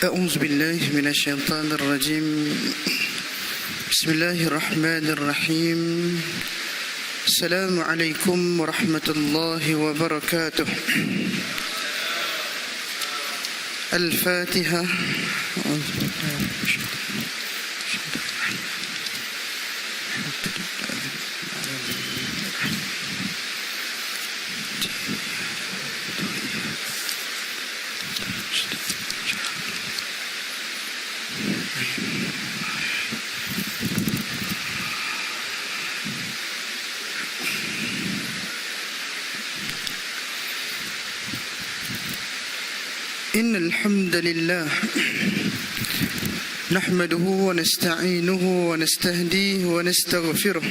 أعوذ بالله من الشيطان الرجيم. بسم الله الرحمن الرحيم. السلام عليكم ورحمة الله وبركاته. الفاتحة. إن الحمد لله نحمده ونستعينه ونستهديه ونستغفره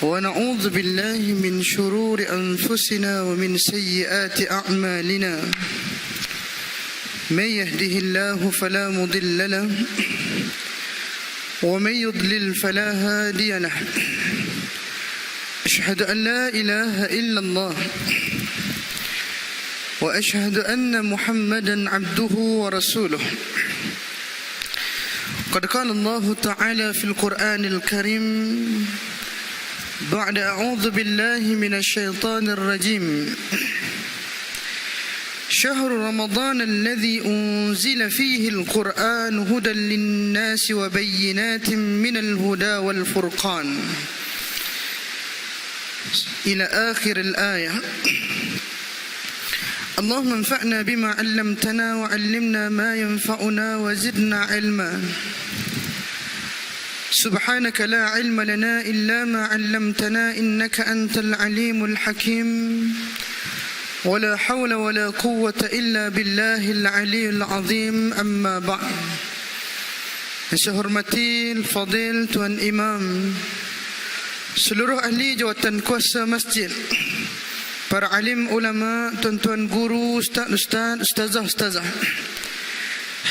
ونعوذ بالله من شرور أنفسنا ومن سيئات أعمالنا. من يهده الله فلا مضل له ومن يضلل فلا هادي له. أشهد أن لا إله إلا الله وأشهد أن محمدا عبده ورسوله. قد قال الله تعالى في القرآن الكريم بعد أعوذ بالله من الشيطان الرجيم: شهر رمضان الذي أنزل فيه القرآن هدى للناس وبينات من الهدى والفرقان إلى آخر الآية. اللهم انفعنا بما علمتنا وعلمنا ما ينفعنا وزدنا علما. سبحانك لا علم لنا إلا ما علمتنا إنك أنت العليم الحكيم. ولا حول ولا قوة إلا بالله العلي العظيم. أما بعد. Saya hormati Fadil Tuan Imam, seluruh ahli jawatan kuasa masjid, para alim ulama, tuan-tuan guru, ustaz-ustaz, ustazah-ustazah,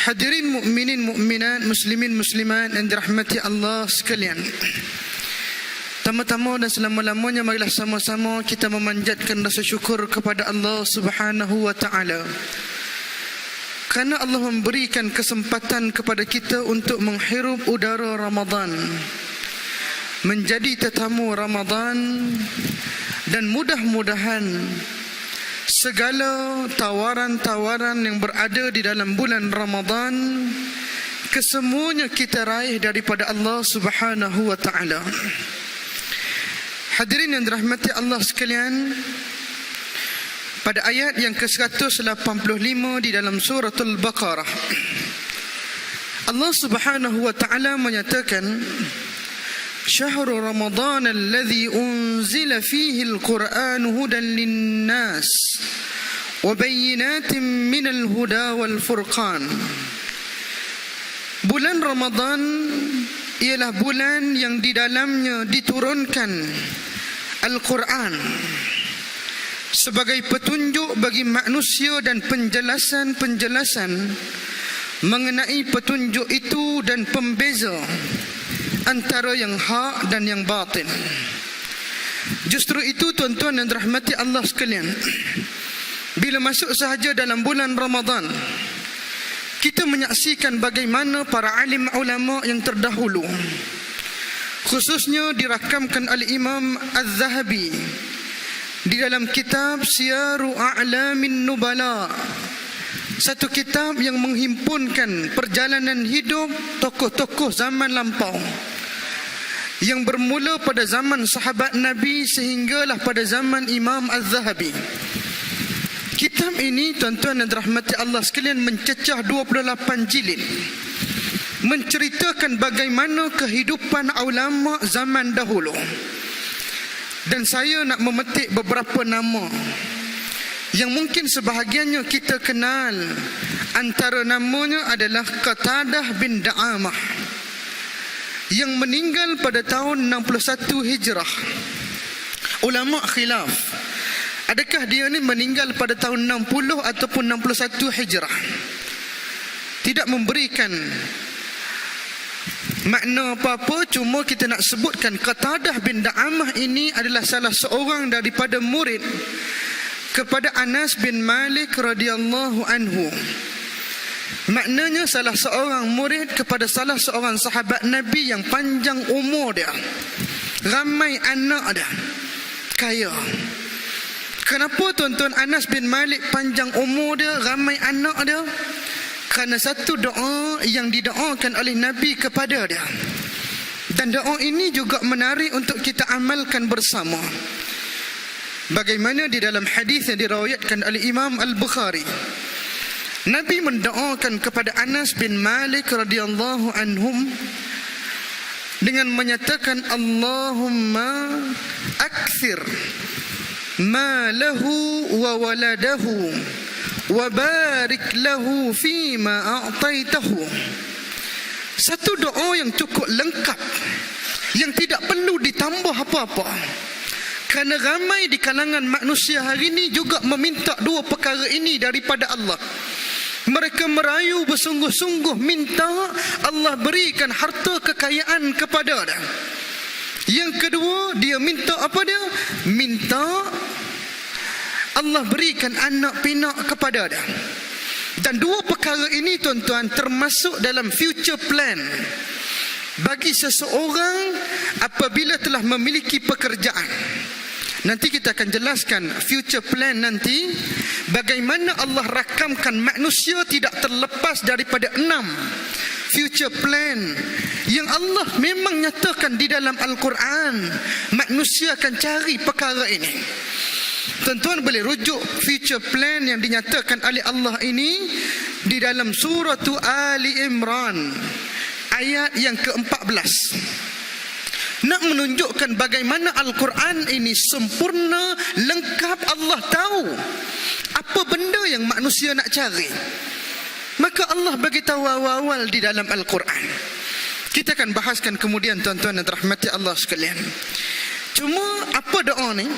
hadirin mukminin mukminat, muslimin muslimat yang dirahmati Allah sekalian. Tama-tama dan selama-lamanya marilah sama-sama kita memanjatkan rasa syukur kepada Allah Subhanahu wa taala, kerana Allah memberikan kesempatan kepada kita untuk menghirup udara Ramadan, menjadi tetamu Ramadan. Dan mudah-mudahan segala tawaran-tawaran yang berada di dalam bulan Ramadan, kesemuanya kita raih daripada Allah Subhanahu wa taala. Hadirin yang dirahmati Allah sekalian, pada ayat yang ke-185 di dalam suratul Baqarah, Allah Subhanahu wa taala menyatakan: شهر رمضان الذي أنزل فيه القرآن هدى للناس وبينات من الهدى والفرقان. Bulan Ramadan ialah bulan yang di dalamnya diturunkan Al-Quran sebagai petunjuk bagi manusia dan penjelasan-penjelasan mengenai petunjuk itu dan pembeza antara yang hak dan yang batin. Justru itu tuan-tuan yang dirahmati Allah sekalian, bila masuk sahaja dalam bulan Ramadan, kita menyaksikan bagaimana para alim ulama yang terdahulu, khususnya dirakamkan oleh Imam Az-Zahabi di dalam kitab Siyaru A'lamin Nubala, satu kitab yang menghimpunkan perjalanan hidup tokoh-tokoh zaman lampau, yang bermula pada zaman sahabat Nabi sehinggalah pada zaman Imam Az-Zahabi. Kitab ini tuan-tuan dan dirahmati Allah sekalian mencecah 28 jilid, menceritakan bagaimana kehidupan ulama zaman dahulu. Dan saya nak memetik beberapa nama yang mungkin sebahagiannya kita kenal. Antara namanya adalah Qatadah bin Da'amah, yang meninggal pada tahun 61 Hijrah. Ulama khilaf, adakah dia ni meninggal pada tahun 60 ataupun 61 Hijrah. Tidak memberikan makna apa-apa, cuma kita nak sebutkan Qatadah bin Da'amah ini adalah salah seorang daripada murid kepada Anas bin Malik radhiyallahu anhu. Maknanya salah seorang murid kepada salah seorang sahabat Nabi yang panjang umur dia, ramai anak dia, kaya. Kenapa tuan-tuan Anas bin Malik panjang umur dia, ramai anak dia? Kerana satu doa yang didoakan oleh Nabi kepada dia. Dan doa ini juga menarik untuk kita amalkan bersama. Bagaimana di dalam hadis yang diriwayatkan oleh Imam Al-Bukhari, Nabi mendoakan kepada Anas bin Malik radhiyallahu anhum dengan menyatakan, Allahumma akthir malahu wa waladahu wa barik lahu fima a'taitahu. Satu doa yang cukup lengkap, yang tidak perlu ditambah apa-apa. Kerana ramai di kalangan manusia hari ini juga meminta dua perkara ini daripada Allah. Mereka merayu bersungguh-sungguh minta Allah berikan harta kekayaan kepada dia. Yang kedua, dia minta apa dia? Minta Allah berikan anak pinak kepada dia. Dan dua perkara ini tuan-tuan termasuk dalam future plan bagi seseorang apabila telah memiliki pekerjaan. Nanti kita akan jelaskan future plan nanti, bagaimana Allah rakamkan manusia tidak terlepas daripada 6 future plan yang Allah memang nyatakan di dalam Al-Quran. Manusia akan cari perkara ini. Tuan-tuan boleh rujuk future plan yang dinyatakan oleh Allah ini di dalam surah Ali Imran ayat yang ke-14. Nak menunjukkan bagaimana Al-Quran ini sempurna, lengkap. Allah tahu apa benda yang manusia nak cari. Maka Allah bagi tahu awal-awal di dalam Al-Quran. Kita akan bahaskan kemudian tuan-tuan dan rahmati Allah sekalian. Cuma apa doa ni?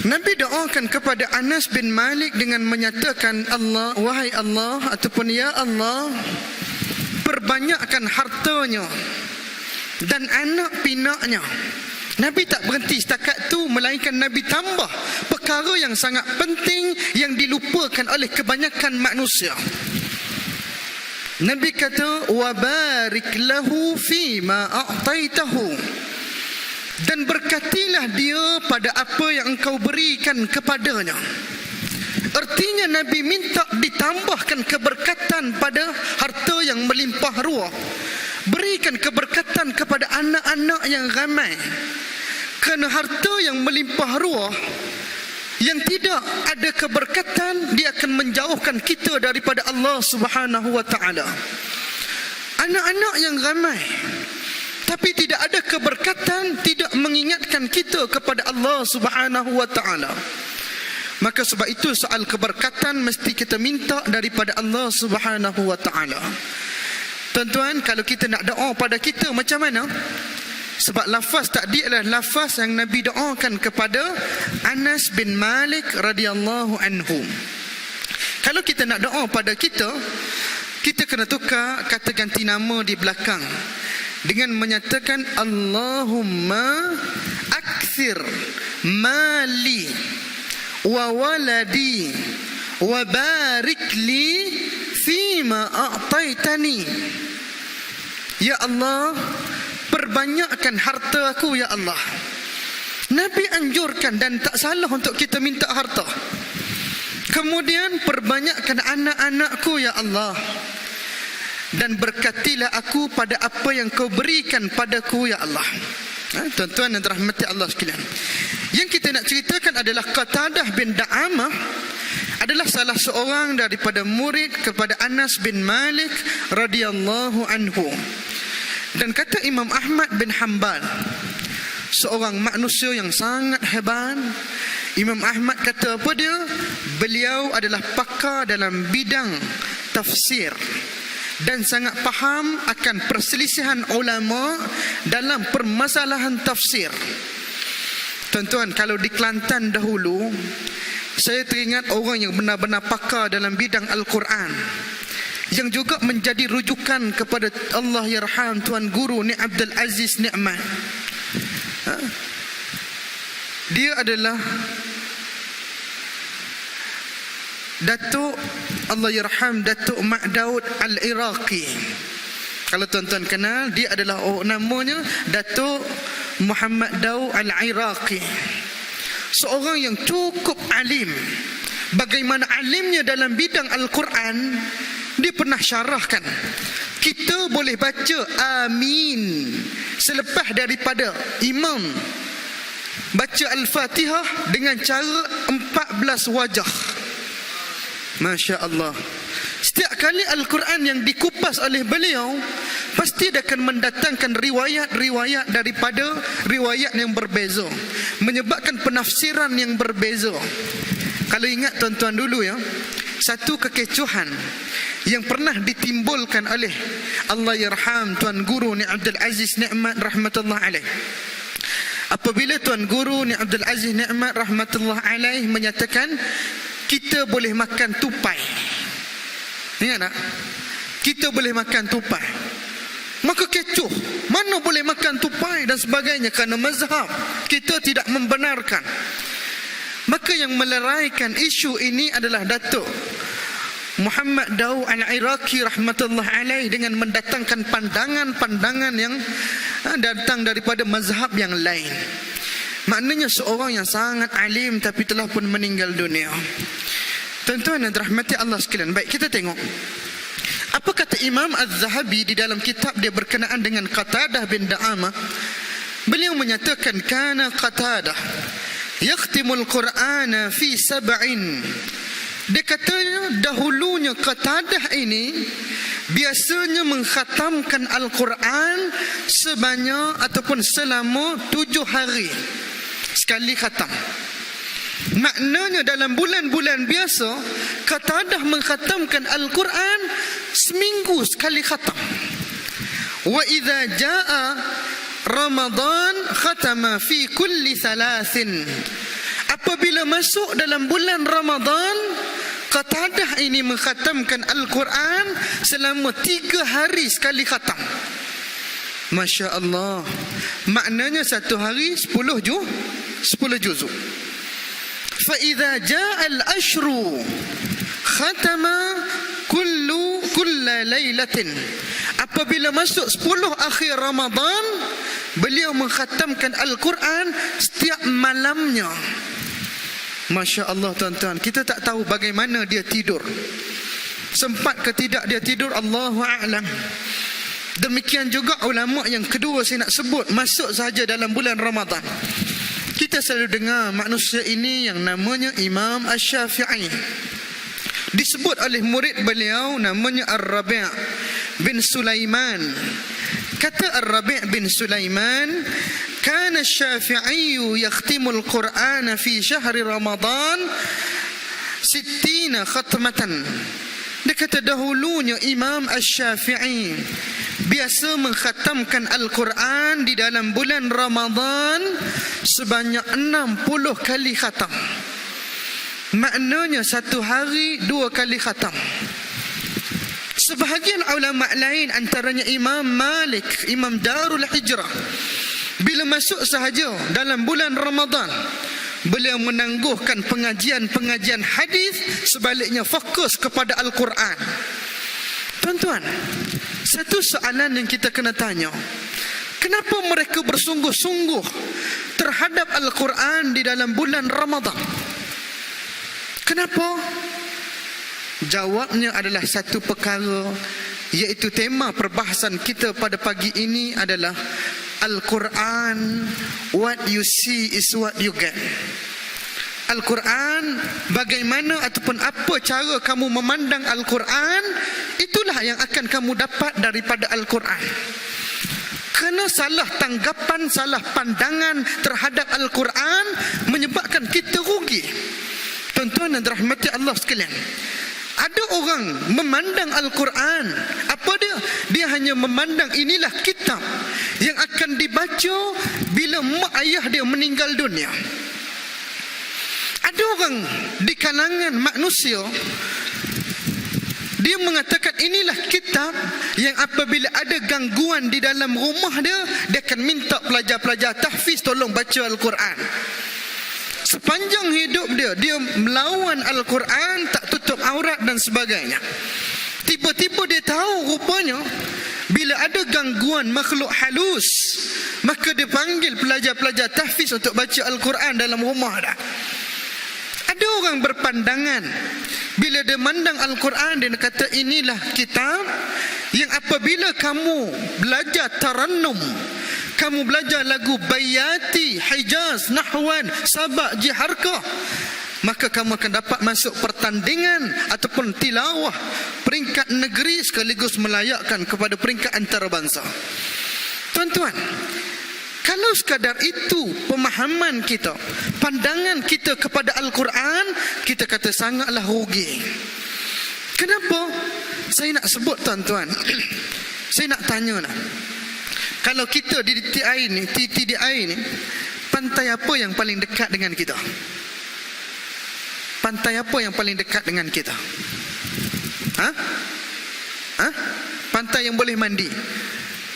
Nabi doakan kepada Anas bin Malik dengan menyatakan, Allah, wahai Allah, ataupun ya Allah, perbanyakkan hartanya dan anak pinaknya. Nabi tak berhenti setakat tu, melainkan Nabi tambah perkara yang sangat penting yang dilupakan oleh kebanyakan manusia. Nabi kata, wa barik lahu fima a'taitahu, dan berkatilah dia pada apa yang engkau berikan kepadanya. Artinya Nabi minta ditambahkan keberkatan pada harta yang melimpah ruah. Berikan keberkatan kepada anak-anak yang ramai. Kerana harta yang melimpah ruah, yang tidak ada keberkatan, dia akan menjauhkan kita daripada Allah Subhanahu wa ta'ala. Anak-anak yang ramai tapi tidak ada keberkatan, tidak mengingatkan kita kepada Allah Subhanahu wa ta'ala. Maka sebab itu soal keberkatan mesti kita minta daripada Allah Subhanahu wa ta'ala. Tuan-tuan, kalau kita nak doa pada kita macam mana? Sebab lafaz tadi adalah lafaz yang Nabi doakan kepada Anas bin Malik radhiyallahu anhu. Kalau kita nak doa pada kita, kita kena tukar kata ganti nama di belakang dengan menyatakan Allahumma akthir mali wa waladi wa barik li fima a'taitani. Ya Allah, perbanyakkan harta aku ya Allah. Nabi anjurkan dan tak salah untuk kita minta harta. Kemudian perbanyakkan anak-anakku ya Allah, dan berkatilah aku pada apa yang kau berikan padaku ya Allah. Tuan-tuan dan rahmati Allah sekalian, yang kita nak ceritakan adalah Qatadah bin Da'amah adalah salah seorang daripada murid kepada Anas bin Malik radhiyallahu anhu. Dan kata Imam Ahmad bin Hanbal, seorang manusia yang sangat hebat. Imam Ahmad kata apa dia? Beliau adalah pakar dalam bidang tafsir dan sangat faham akan perselisihan ulama dalam permasalahan tafsir. Tuan-tuan, kalau di Kelantan dahulu, saya teringat orang yang benar-benar pakar dalam bidang Al-Quran, yang juga menjadi rujukan kepada Allah yarham Tuan Guru Ni Abdul Aziz Ni'mat. Dia adalah Datuk Allah yarham Datuk Mak Daud Al-Iraqi. Kalau tuan-tuan kenal, dia adalah namanya Datuk Muhammad Daud Al-Iraqi. Seorang yang cukup alim. Bagaimana alimnya dalam bidang Al-Quran, dia pernah syarahkan. Kita boleh baca amin selepas daripada imam baca Al-Fatihah dengan cara 14 wajah. Masya Allah. Setiap kali Al-Quran yang dikupas oleh beliau, pasti dia akan mendatangkan riwayat-riwayat daripada riwayat yang berbeza, menyebabkan penafsiran yang berbeza. Kalau ingat tuan-tuan dulu ya, satu kekecohan yang pernah ditimbulkan oleh Allah yarham Tuan Guru Ni Abdul Aziz Nikmat rahmatullah alaih. Apabila Tuan Guru Ni Abdul Aziz Nikmat rahmatullah alaih menyatakan kita boleh makan tupai. Ingat tak? Kita boleh makan tupai. Maka kecoh, mana boleh makan tupai dan sebagainya, kerana mazhab kita tidak membenarkan. Maka yang meleraikan isu ini adalah Datuk Muhammad Daud Al-Iraqi rahmatullah alaih dengan mendatangkan pandangan-pandangan yang datang daripada mazhab yang lain. Maknanya seorang yang sangat alim tapi telah pun meninggal dunia. Tuan-tuan dan rahmati Allah sekalian. Baik, kita tengok apa kata Imam Az-Zahabi di dalam kitab dia berkenaan dengan Qatadah bin Da'amah. Beliau menyatakan kana Qatadah yakhtimul Qur'ana fi sab'in. Dia katanya dahulunya Qatadah ini biasanya mengkhatamkan Al-Quran sebanyak ataupun selama 7 hari sekali khatam. Maknanya dalam bulan-bulan biasa Qatadah mengkhatamkan Al-Quran seminggu sekali khatam. Wa idza jaa Ramadan khatama fi kulli thalathin. Apabila masuk dalam bulan Ramadan, Qatadah ini mengkhatamkan Al-Quran selama 3 hari sekali khatam. Masya Allah. Maknanya satu hari 10 juzuk. Fa-idza jaa al-ashru khatama kulla lailatin. Apabila masuk 10 akhir Ramadan, beliau mengkhatamkan Al-Quran setiap malamnya. Masya Allah tuan-tuan, kita tak tahu bagaimana dia tidur. Sempat ke tidak dia tidur, Allahu a'lam. Demikian juga ulama yang kedua saya nak sebut, masuk saja dalam bulan Ramadan. Kita selalu dengar manusia ini yang namanya Imam Asy-Syafi'i. Disebut oleh murid beliau namanya Ar-Rabi' bin Sulaiman. Kata Ar-Rabi' bin Sulaiman, kana Asy-Syafi'i yakhtimul Qur'ana fi syahri Ramadan 60 khatmatan. Dia kata dahulunya Imam Asy-Syafi'i biasa mengkhatamkan Al-Quran di dalam bulan Ramadan sebanyak 60 kali khatam. Maknanya satu hari 2 kali khatam. Sebahagian ulama lain antaranya Imam Malik, Imam Darul Hijrah, bila masuk sahaja dalam bulan Ramadan, beliau menangguhkan pengajian-pengajian hadis, sebaliknya fokus kepada Al-Quran. Tuan-tuan, satu soalan yang kita kena tanya, kenapa mereka bersungguh-sungguh terhadap Al-Quran di dalam bulan Ramadan? Kenapa? Jawabnya adalah satu perkara, iaitu tema perbahasan kita pada pagi ini adalah Al-Quran, what you see is what you get. Al-Quran, bagaimana ataupun apa cara kamu memandang Al-Quran, itulah yang akan kamu dapat daripada Al-Quran. Kerana salah tanggapan, salah pandangan terhadap Al-Quran menyebabkan kita rugi. Tuan-tuan dan rahmati Allah sekalian, ada orang memandang Al-Quran, apa dia? Dia hanya memandang inilah kitab yang akan dibaca bila mak ayah dia meninggal dunia. Ada orang di kalangan manusia, dia mengatakan inilah kitab yang apabila ada gangguan di dalam rumah dia, dia akan minta pelajar-pelajar tahfiz tolong baca Al-Quran. sepanjang hidup dia melawan Al-Quran, tak tutup aurat dan sebagainya. Tiba-tiba dia tahu rupanya bila ada gangguan makhluk halus, maka dia panggil pelajar-pelajar tahfiz untuk baca Al-Quran dalam rumah dah. Ada orang berpandangan bila dia mandang Al-Quran, dia kata inilah kitab yang apabila kamu belajar tarannum, kamu belajar lagu Bayati, Hijaz, Nahwan, Sabak, Jiharkah, maka kamu akan dapat masuk pertandingan ataupun tilawah peringkat negeri sekaligus melayakkan kepada peringkat antarabangsa. Tuan-tuan, kalau sekadar itu pemahaman kita, pandangan kita kepada Al-Quran, kita kata sangatlah rugi. Kenapa? Saya nak sebut tuan-tuan. Saya nak tanya lah. Kalau kita di TDI ni, pantai apa yang paling dekat dengan kita? Pantai apa yang paling dekat dengan kita? Pantai yang boleh mandi.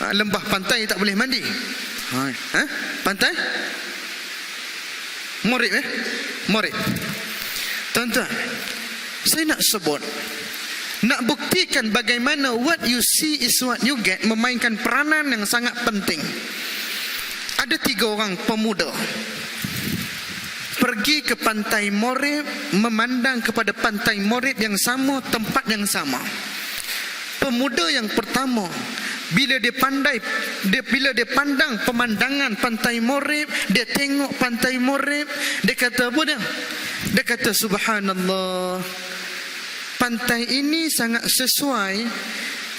Lembah pantai tak boleh mandi. Pantai? Morib Morib. Tuan-tuan, saya nak sebut, nak buktikan bagaimana what you see is what you get memainkan peranan yang sangat penting. Ada 3 orang pemuda pergi ke pantai Morib, memandang kepada pantai Morib yang sama, tempat yang sama. Pemuda yang pertama, bila dia pandang pemandangan pantai Morib, dia tengok pantai Morib, dia kata apa dia? Dia kata subhanallah, pantai ini sangat sesuai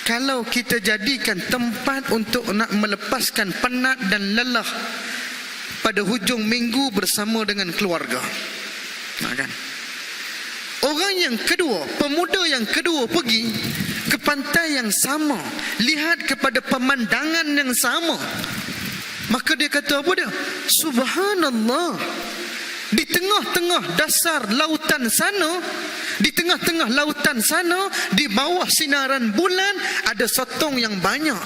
kalau kita jadikan tempat untuk nak melepaskan penat dan lelah pada hujung minggu bersama dengan keluarga. Kan? Orang yang kedua, pemuda yang kedua pergi ke pantai yang sama, lihat kepada pemandangan yang sama. Maka dia kata apa dia? Subhanallah, di tengah-tengah dasar lautan sana, di tengah-tengah lautan sana, di bawah sinaran bulan, ada sotong yang banyak.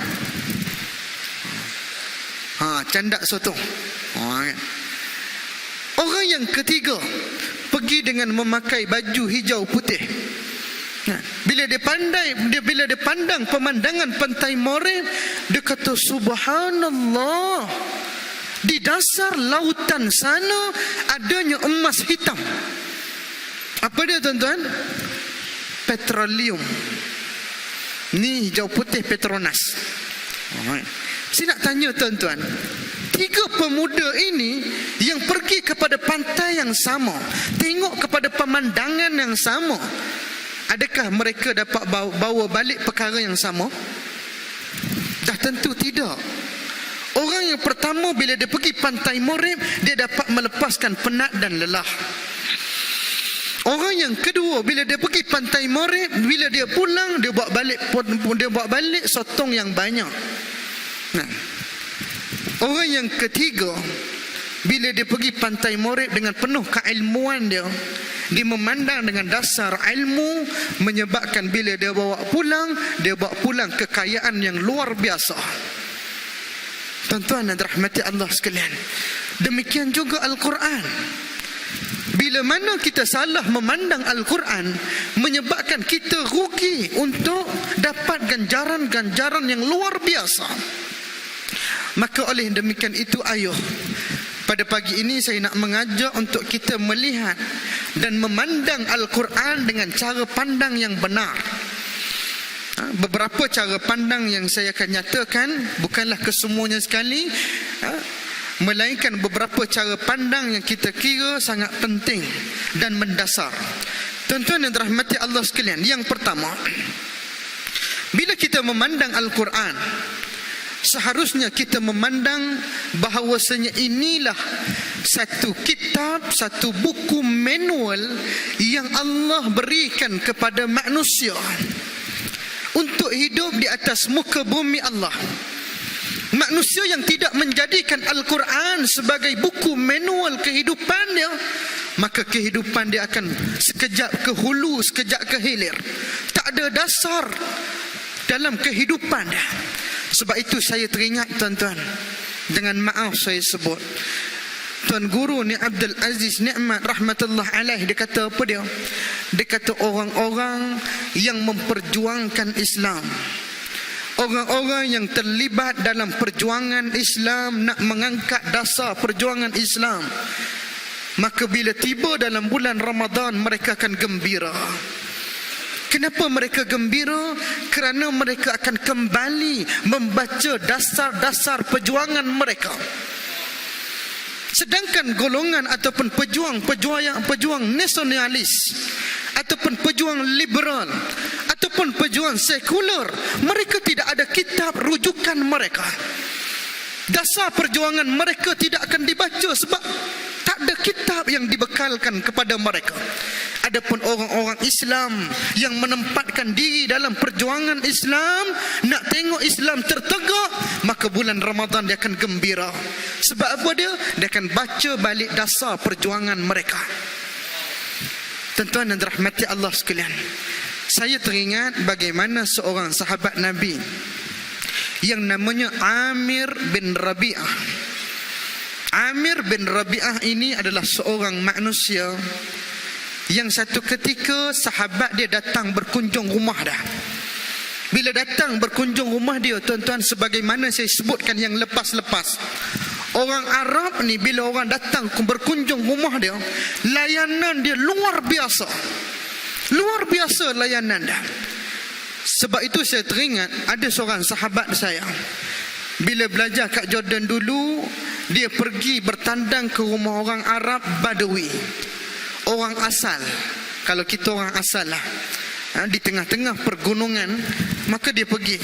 Candak sotong. Orang yang ketiga pergi dengan memakai baju hijau putih. Bila dia pandang pemandangan pantai Morib, dia kata subhanallah, di dasar lautan sana adanya emas hitam. Apa dia tuan-tuan? Petroleum. Ni hijau putih Petronas. Saya nak tanya tuan-tuan, 3 pemuda ini yang pergi kepada pantai yang sama, tengok kepada pemandangan yang sama, adakah mereka dapat bawa balik perkara yang sama? Dah tentu tidak. Orang yang pertama bila dia pergi pantai Morib, dia dapat melepaskan penat dan lelah. Orang yang kedua bila dia pergi pantai Morib, bila dia pulang, dia bawa balik sotong yang banyak. Orang yang ketiga bila dia pergi pantai Morib dengan penuh keilmuan dia memandang dengan dasar ilmu, menyebabkan bila dia bawa pulang kekayaan yang luar biasa. Tuan-tuan dan rahmati Allah sekalian, demikian juga Al-Quran. Bila mana kita salah memandang Al-Quran, menyebabkan kita rugi untuk dapat ganjaran-ganjaran yang luar biasa. Maka oleh demikian itu, ayuh, pada pagi ini saya nak mengajak untuk kita melihat dan memandang Al-Quran dengan cara pandang yang benar. Beberapa cara pandang yang saya akan nyatakan, bukanlah kesemuanya sekali, melainkan beberapa cara pandang yang kita kira sangat penting dan mendasar. Tuan-tuan yang dirahmati Allah sekalian, yang pertama, bila kita memandang Al-Quran, seharusnya kita memandang bahawasanya inilah satu kitab, satu buku manual yang Allah berikan kepada manusia untuk hidup di atas muka bumi Allah. Manusia yang tidak menjadikan Al-Quran sebagai buku manual kehidupan dia, maka kehidupan dia akan sekejap ke hulu, sekejap ke hilir. Tak ada dasar dalam kehidupan dia. Sebab itu saya teringat tuan-tuan, dengan maaf saya sebut, Tuan Guru ni Abdul Aziz Nikmat rahmatullah alaih, dia kata apa dia? Dia kata orang-orang yang memperjuangkan Islam, orang-orang yang terlibat dalam perjuangan Islam, nak mengangkat dasar perjuangan Islam, maka bila tiba dalam bulan Ramadan mereka akan gembira. Kenapa mereka gembira? Kerana mereka akan kembali membaca dasar-dasar perjuangan mereka. Sedangkan golongan ataupun pejuang nasionalis ataupun pejuang liberal ataupun pejuang sekular, mereka tidak ada kitab rujukan mereka. Dasar perjuangan mereka tidak akan dibaca sebab tak ada kitab yang dibekalkan kepada mereka. Adapun orang-orang Islam yang menempatkan diri dalam perjuangan Islam, nak tengok Islam tertegak, maka bulan Ramadan dia akan gembira. Sebab apa dia? Dia akan baca balik dasar perjuangan mereka. Tuan-tuan dan rahmati Allah sekalian, saya teringat bagaimana seorang sahabat Nabi yang namanya Amir bin Rabi'ah. Amir bin Rabi'ah ini adalah seorang manusia yang satu ketika sahabat dia datang berkunjung rumah dah. Bila datang berkunjung rumah dia, tuan-tuan, sebagaimana saya sebutkan yang lepas-lepas, orang Arab ni bila orang datang berkunjung rumah dia, layanan dia luar biasa. Luar biasa layanan dia. Sebab itu saya teringat ada seorang sahabat saya, bila belajar kat Jordan dulu, dia pergi bertandang ke rumah orang Arab Badawi, orang asal. Kalau kita orang asal lah, di tengah-tengah pergunungan, maka dia pergi.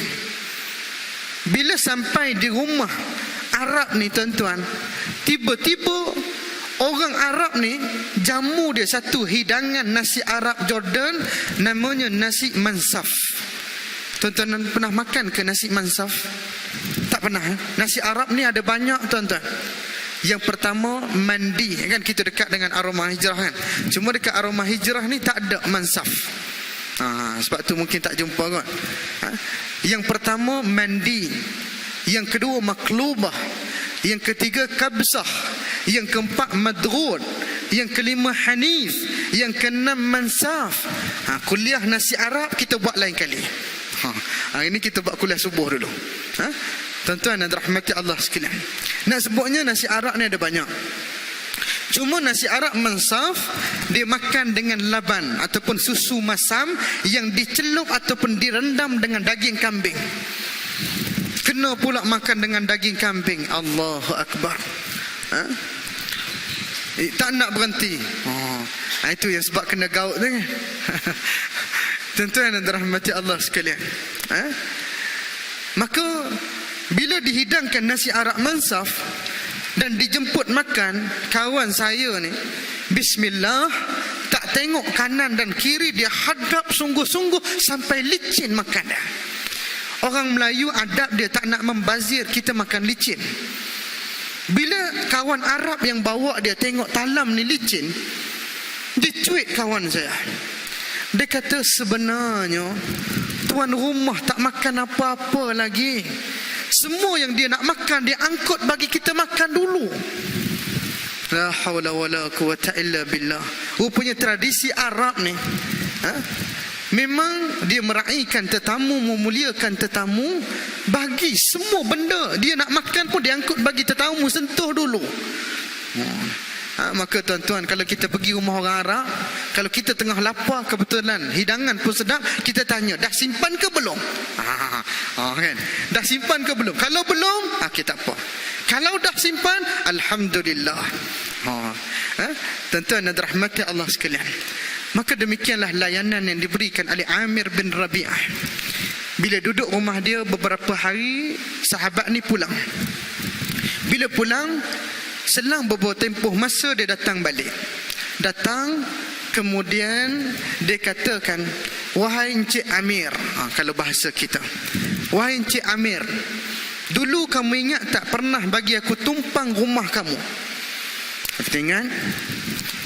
Bila sampai di rumah Arab ni, tuan-tuan, tiba-tiba orang Arab ni jamu dia satu hidangan nasi Arab Jordan, namanya nasi mansaf. Tuan-tuan pernah makan ke nasi mansaf? Tak pernah. Nasi Arab ni ada banyak, tuan-tuan. Yang pertama mandi, kan kita dekat dengan aroma hijrah kan. Cuma dekat aroma hijrah ni tak ada mansaf. Sebab tu mungkin tak jumpa kan. Yang pertama mandi, yang kedua maklubah, yang ketiga kabsah, yang keempat madrud, yang kelima hanif, yang keenam mansaf. Kuliah nasi Arab kita buat lain kali. Ini kita buat kuliah subuh dulu. Tuan-tuan dan rahmati Allah sekalian, nak sebutnya nasi Arab ni ada banyak. Cuma nasi Arab mansaf, dia makan dengan laban ataupun susu masam yang dicelup ataupun direndam dengan daging kambing. Kena pula makan dengan daging kambing. Allahu Akbar. Tak nak berhenti. Itu yang sebab kena gaut ni. Tuan-tuan dan rahmati Allah sekalian, maka bila dihidangkan nasi Arab mansaf dan dijemput makan, kawan saya ni bismillah, tak tengok kanan dan kiri, dia hadap sungguh-sungguh sampai licin makan dah. Orang Melayu adab dia tak nak membazir, kita makan licin. Bila kawan Arab yang bawa dia tengok talam ni licin, dia cuit kawan saya. Dia kata sebenarnya tuan rumah tak makan apa-apa lagi. Semua yang dia nak makan, dia angkut bagi kita makan dulu. La hawla wa la quwata illa billah. Rupanya tradisi Arab ni, memang dia meraihkan tetamu, memuliakan tetamu. Bagi semua benda dia nak makan pun dia angkut bagi tetamu, sentuh dulu. Maka tuan-tuan, kalau kita pergi rumah orang Arab, kalau kita tengah lapar, kebetulan hidangan pun sedap, kita tanya, dah simpan ke belum? Kan? Dah simpan ke belum? Kalau belum, okey tak apa. Kalau dah simpan, alhamdulillah. Tuan-tuan dan rahmati Allah sekalian, maka demikianlah layanan yang diberikan oleh Amir bin Rabi'ah. Bila duduk rumah dia beberapa hari, sahabat ni pulang. Bila pulang, selang beberapa tempoh masa dia datang balik. Datang, kemudian dia katakan, wahai Encik Amir, kalau bahasa kita, wahai Encik Amir, dulu kamu ingat tak pernah bagi aku tumpang rumah kamu? Kita ingat?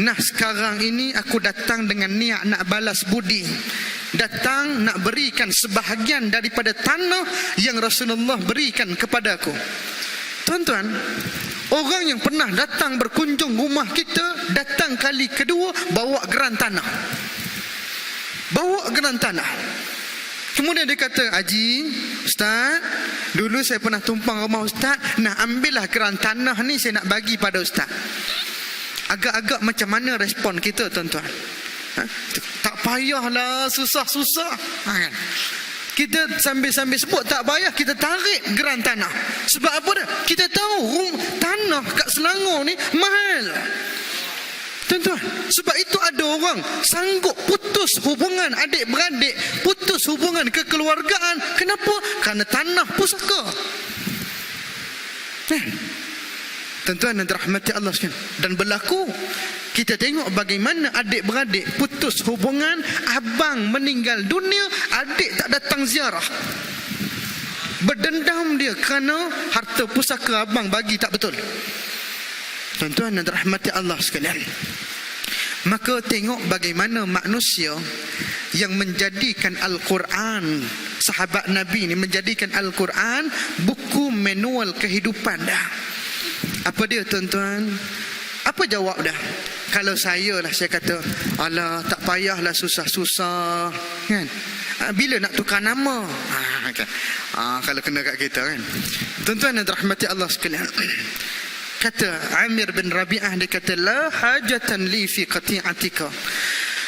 Nah, sekarang ini aku datang dengan niat nak balas budi. Datang nak berikan sebahagian daripada tanah yang Rasulullah berikan kepada aku. Tuan-tuan, Orang yang pernah datang berkunjung rumah kita, datang kali kedua bawa geran tanah. Bawa geran tanah. Kemudian dia kata, Haji, Ustaz, dulu saya pernah tumpang rumah Ustaz, nak ambillah geran tanah ni, saya nak bagi pada Ustaz. Agak-agak macam mana respon kita, tuan-tuan? Tak payahlah, susah-susah. Kan? Kita sambil-sambil sebut tak payah, kita tarik geran tanah. Sebab apa dah? Kita tahu tanah kat Selangor ni mahal. Tuan-tuan, sebab itu ada orang sanggup putus hubungan adik-beradik, putus hubungan kekeluargaan. Kenapa? Kerana tanah pusaka. Tuan-tuan yang dirahmati Allah sekalian, dan berlaku kita tengok bagaimana adik-beradik putus hubungan, abang meninggal dunia, adik tak datang ziarah. Berdendam dia kerana harta pusaka abang bagi tak betul. Tuan-tuan yang dirahmati Allah sekalian, maka tengok bagaimana manusia yang menjadikan Al-Quran, sahabat Nabi ni menjadikan Al-Quran buku manual kehidupan dah. Apa dia, tuan-tuan? Apa jawab dah? Kalau saya lah, saya kata, alah, tak payahlah susah-susah, kan? Bila nak tukar nama? Kalau kena kat kita, kan? Tuan-tuan yang dirahmati Allah sekalian, kata Amir bin Rabi'ah, dia kata, la hajatan li fi qati'atika.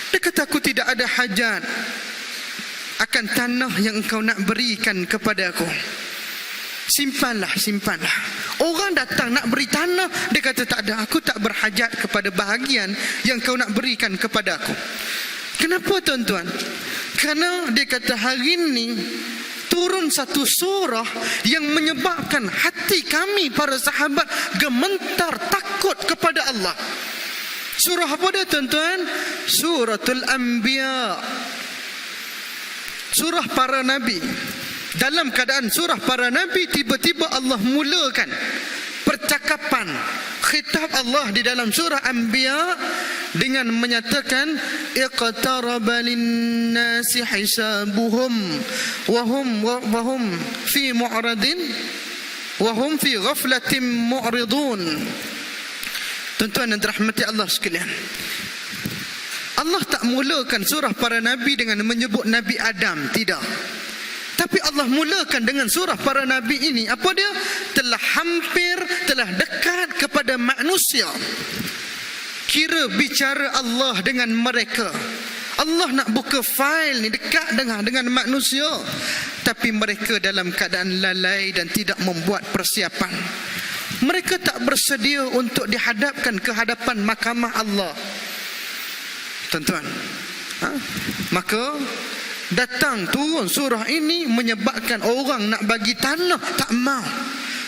Dia kata, aku tidak ada hajat akan tanah yang engkau nak berikan kepada aku. Simpanlah. Orang datang nak beri tanah, dia kata tak ada, aku tak berhajat kepada bahagian yang kau nak berikan kepada aku. Kenapa, tuan-tuan? Kerana dia kata hari ini turun satu surah yang menyebabkan hati kami para sahabat gemetar takut kepada Allah. Surah apa dia, tuan-tuan? Suratul Anbiya, surah para nabi. Dalam keadaan surah para nabi, tiba-tiba Allah mulakan percakapan, khitab Allah di dalam surah Anbiya dengan menyatakan, iqtaraba linnasi hisabuhum wa hum fi mu'radin wa hum fi ghaflatin mu'ridun. Tuan-tuan dan dirahmati Allah sekalian, Allah tak mulakan surah para nabi dengan menyebut Nabi Adam, tidak. Tapi Allah mulakan dengan surah para nabi ini. Apa dia? Telah hampir, telah dekat kepada manusia. Kira bicara Allah dengan mereka. Allah nak buka fail ni dekat dengan manusia. Tapi mereka dalam keadaan lalai dan tidak membuat persiapan. Mereka tak bersedia untuk dihadapkan ke hadapan mahkamah Allah. Tuan-tuan, maka datang turun surah ini menyebabkan orang nak bagi tanah tak mau.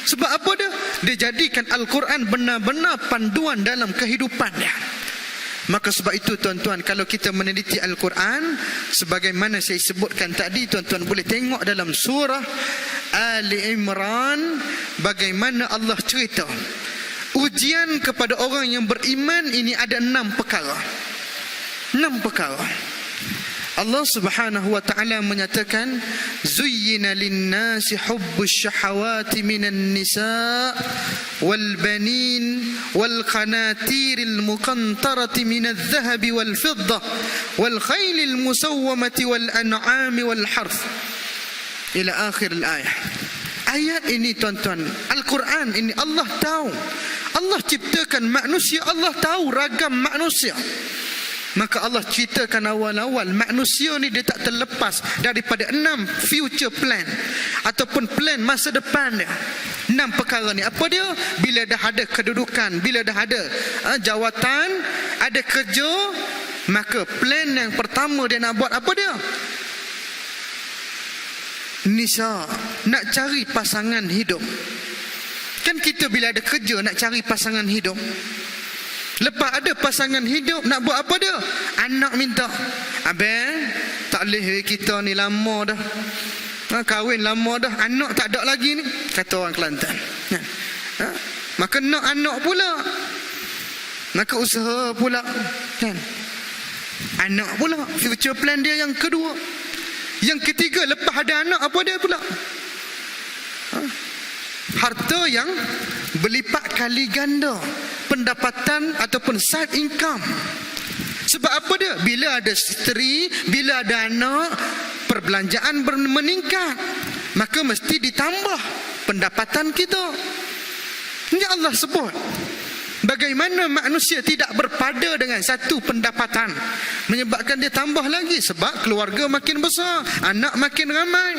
Sebab apa dia? Dia jadikan Al-Quran benar-benar panduan dalam kehidupan dia. Maka sebab itu, tuan-tuan, kalau kita meneliti Al-Quran, sebagaimana saya sebutkan tadi, tuan-tuan boleh tengok dalam surah Ali Imran bagaimana Allah cerita ujian kepada orang yang beriman ini ada 6 perkara. 6 perkara. Allah Subhanahu wa ta'ala menyatakan, zuyyina lin-nasi hubbus syahawati minan nisa' wal banin wal qanatiril muqantarati minadh dhahabi wal fiddah wal khaylil musawwamati wal an'ami wal harth, ila akhir al-ayah. Ayat ini, tuan-tuan, Al-Quran ini Allah tahu. Allah ciptakan manusia, Allah tahu ragam manusia. Maka Allah ceritakan awal-awal manusia ni dia tak terlepas daripada 6 future plan ataupun plan masa depan dia. 6 perkara ni. Apa dia? Bila dah ada kedudukan, bila dah ada jawatan, ada kerja, maka plan yang pertama dia nak buat apa dia? Nisa, nak cari pasangan hidup. Kan kita bila ada kerja nak cari pasangan hidup. Lepas ada pasangan hidup, nak buat apa dia? Anak minta, abang, tak boleh kita ni lama dah, kahwin lama dah, anak tak ada lagi ni, kata orang Kelantan. Maka nak anak pula, maka usaha pula, kan? Anak pula, future plan dia yang kedua. Yang ketiga, lepas ada anak, apa dia pula? Harta yang berlipat kali ganda pendapatan ataupun side income. Sebab apa dia? Bila ada isteri, bila ada anak, perbelanjaan meningkat, maka mesti ditambah pendapatan kita. Ini Allah sebut bagaimana manusia tidak berpada dengan satu pendapatan, menyebabkan dia tambah lagi. Sebab keluarga makin besar, anak makin ramai,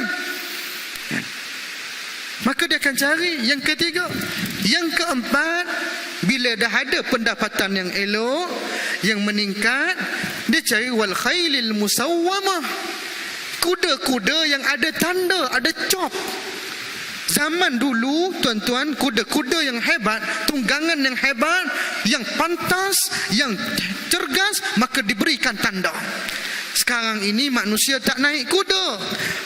maka dia akan cari yang ketiga. Yang keempat, bila dah ada pendapatan yang elok, yang meningkat, dia cari wal khailil musawwamah, kuda-kuda yang ada tanda, ada cop. Zaman dulu tuan-tuan, kuda-kuda yang hebat, tunggangan yang hebat, yang pantas, yang cergas, maka diberikan tanda. Sekarang ini manusia tak naik kuda,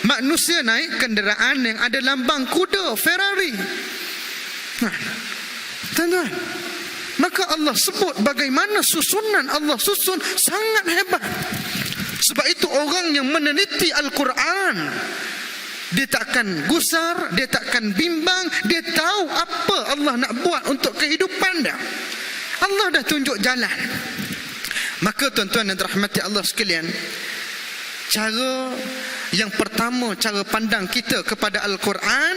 manusia naik kenderaan yang ada lambang kuda, Ferrari. Tuan-tuan, maka Allah sebut bagaimana susunan Allah susun sangat hebat. Sebab itu orang yang meneliti Al-Quran, dia takkan gusar, dia takkan bimbang, dia tahu apa Allah nak buat untuk kehidupan dia. Allah dah tunjuk jalan. Maka tuan-tuan dan rahmati Allah sekalian, cara yang pertama, cara pandang kita kepada Al-Quran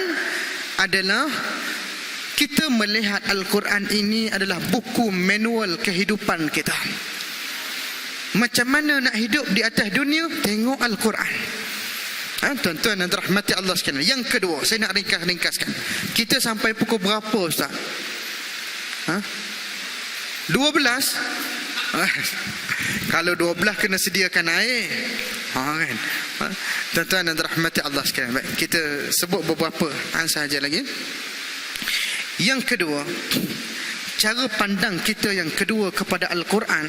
adalah kita melihat Al-Quran ini adalah buku manual kehidupan kita. Macam mana nak hidup di atas dunia? Tengok Al-Quran. Tuan-tuan dan rahmati Allah sekalian. Yang kedua, saya nak ringkaskan. Kita sampai pukul berapa, Ustaz? 12? Kalau 12 kena sediakan air. Kan? Tuan-tuan dan rahmati Allah sekalian. Baik, kita sebut beberapa sahaja lagi. Yang kedua, cara pandang kita yang kedua kepada Al-Quran,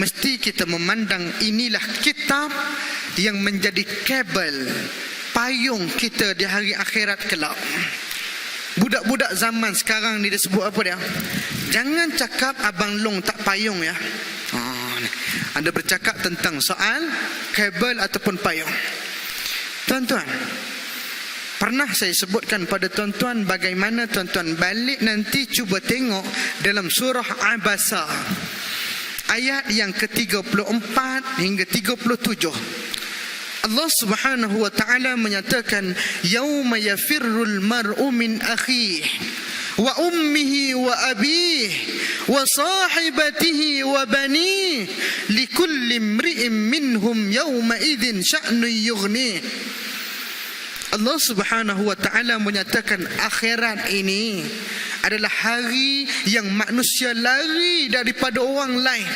mesti kita memandang inilah kitab yang menjadi kabel payung kita di hari akhirat kelak. Budak-budak zaman sekarang ni dia sebut apa dia? Jangan cakap Abang Long tak payung ya. Anda bercakap tentang soal kabel ataupun payung. Tuan-tuan, pernah saya sebutkan pada tuan-tuan bagaimana tuan-tuan balik nanti cuba tengok dalam surah Abasa ayat yang ke-34 hingga 37. Allah Subhanahu wa taala menyatakan yauma yafirrul mar'u min akhihi wa ummihi wa abihi wa sahibatihi wa banihi likulli imri'in minhum yawma idzin sya'nun yughnih. Allah Subhanahu wa taala menyatakan akhirat ini adalah hari yang manusia lari daripada orang lain,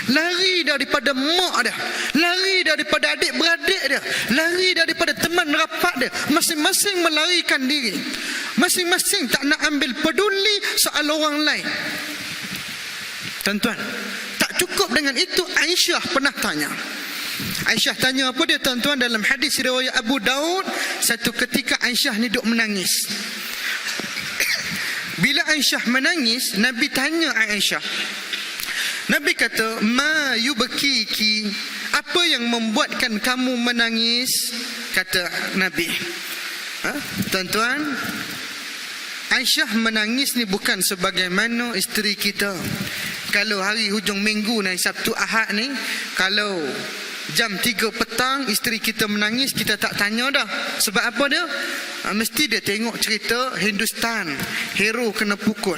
lari daripada mak dia, lari daripada adik-beradik dia, lari daripada teman rapat dia. Masing-masing melarikan diri, masing-masing tak nak ambil peduli soal orang lain. Tuan-tuan, tak cukup dengan itu. Aisyah pernah tanya. Aisyah tanya apa dia tuan-tuan? Dalam hadis riwayat Abu Daud, satu ketika Aisyah ni duk menangis. Bila Aisyah menangis, Nabi tanya Aisyah. Nabi kata, "Ma yubkiki?" Apa yang membuatkan kamu menangis? Kata Nabi. Tuan-tuan, Aisyah menangis ni bukan sebagaimana isteri kita. Kalau hari hujung minggu ni, Sabtu Ahad ni, kalau jam 3 petang isteri kita menangis, kita tak tanya dah. Sebab apa dia? Mesti dia tengok cerita Hindustan, hero kena pukul,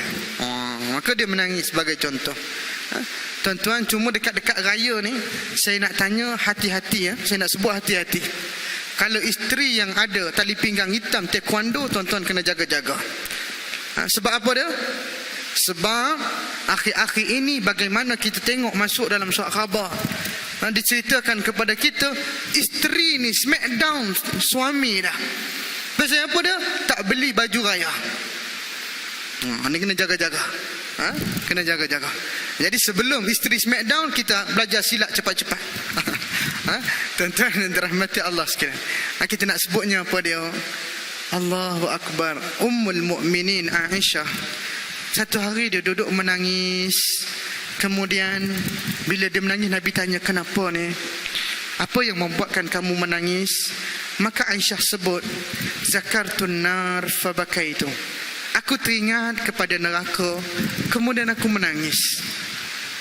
maka dia menangis sebagai contoh. Tuan-tuan, cuma dekat-dekat raya ni saya nak tanya hati-hati ya. Saya nak sebut hati-hati. Kalau isteri yang ada tali pinggang hitam taekwondo, tuan-tuan kena jaga-jaga. Sebab apa dia? Sebab akhir-akhir ini bagaimana kita tengok masuk dalam surat khabar, diceritakan kepada kita isteri ni smackdown suami dah. Pasal apa dia? Tak beli baju raya. Ini kena jaga-jaga. Kena jaga-jaga. Jadi sebelum isteri smackdown, kita belajar silat cepat-cepat. Tuan-tuan dan dirahmati Allah sekalian, kita nak sebutnya apa dia? Allahu Akbar. Ummul Mukminin Aisyah, satu hari dia duduk menangis. Kemudian bila dia menangis, Nabi tanya, "Kenapa ni? Apa yang membuatkan kamu menangis?" Maka Aisyah sebut, "Zakartun nar fabakaitu." Aku teringat kepada neraka, kemudian aku menangis.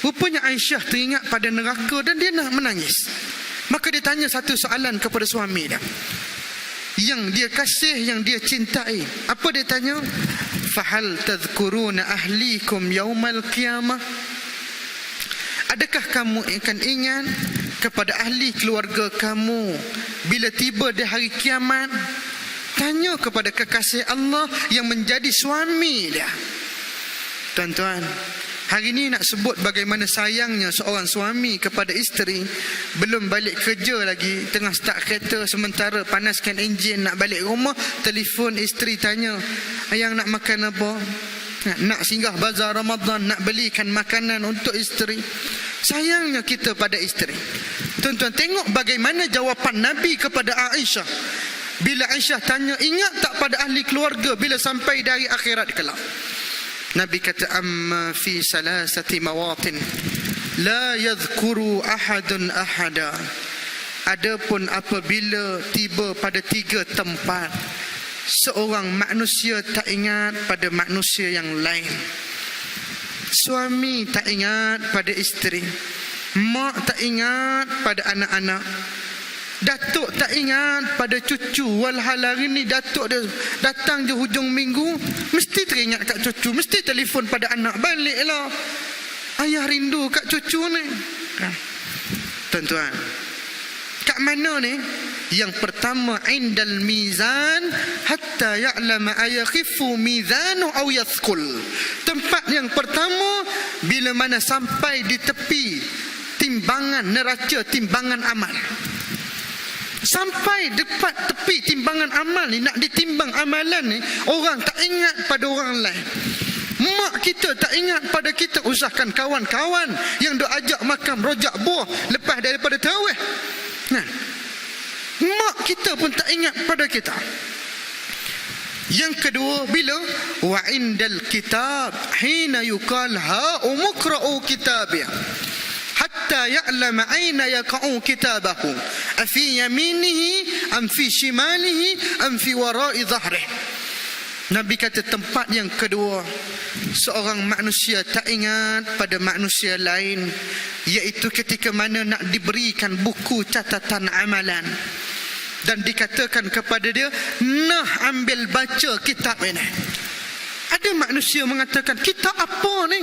Rupanya Aisyah teringat pada neraka dan dia nak menangis. Maka dia tanya satu soalan kepada suami dia, yang dia kasih, yang dia cintai. Apa dia tanya? Fahal tadhkuruna ahlikum yaumal qiyamah? Adakah kamu akan ingat kepada ahli keluarga kamu bila tiba di hari kiamat? Tanya kepada kekasih Allah yang menjadi suami dia. Tuan-tuan, hari ini nak sebut bagaimana sayangnya seorang suami kepada isteri. Belum balik kerja lagi, tengah start kereta, sementara panaskan enjin nak balik rumah, telefon isteri tanya, ayang nak makan apa? Nak singgah bazar Ramadan, nak belikan makanan untuk isteri. Sayangnya kita pada isteri. Tuan-tuan, tengok bagaimana jawapan Nabi kepada Aisyah. Bila Aisyah tanya, ingat tak pada ahli keluarga bila sampai dari akhirat kelak? Nabi kata, amma fi salasati mawatin la yadhkuru ahadun ahada. Adapun apabila tiba pada 3 tempat, seorang manusia tak ingat pada manusia yang lain. Suami tak ingat pada isteri, mak tak ingat pada anak-anak, datuk tak ingat pada cucu. Walhal hari ni datuk dia datang je hujung minggu, mesti teringat kat cucu, mesti telefon pada anak, baliklah ayah rindu kat cucu ni. Tuan-tuan, kat mana ni? Yang pertama, indal mizan hatta ya'lama ayakhifu mizanu aw yathqul. Tempat yang pertama bila mana sampai di tepi timbangan neraca, timbangan amal. Sampai dekat tepi timbangan amal ni, nak ditimbang amalan ni, orang tak ingat pada orang lain. Mak kita tak ingat pada kita, usahkan kawan-kawan yang duk ajak makan rojak buah lepas daripada tarawih. Mak kita pun tak ingat pada kita. Yang kedua, bila wa indal kitab hina yuqal ha umqra'u kitabiyah hatta ya'lama aina yaqa'u kitabahu afi yaminihi am fi shimalihi am fi wara'i dhahrihi. Nabi kata tempat yang kedua, seorang manusia tak ingat pada manusia lain, iaitu ketika mana nak diberikan buku catatan amalan dan dikatakan kepada dia, nah ambil baca kitab ini. Ada manusia mengatakan, kitab apa ni?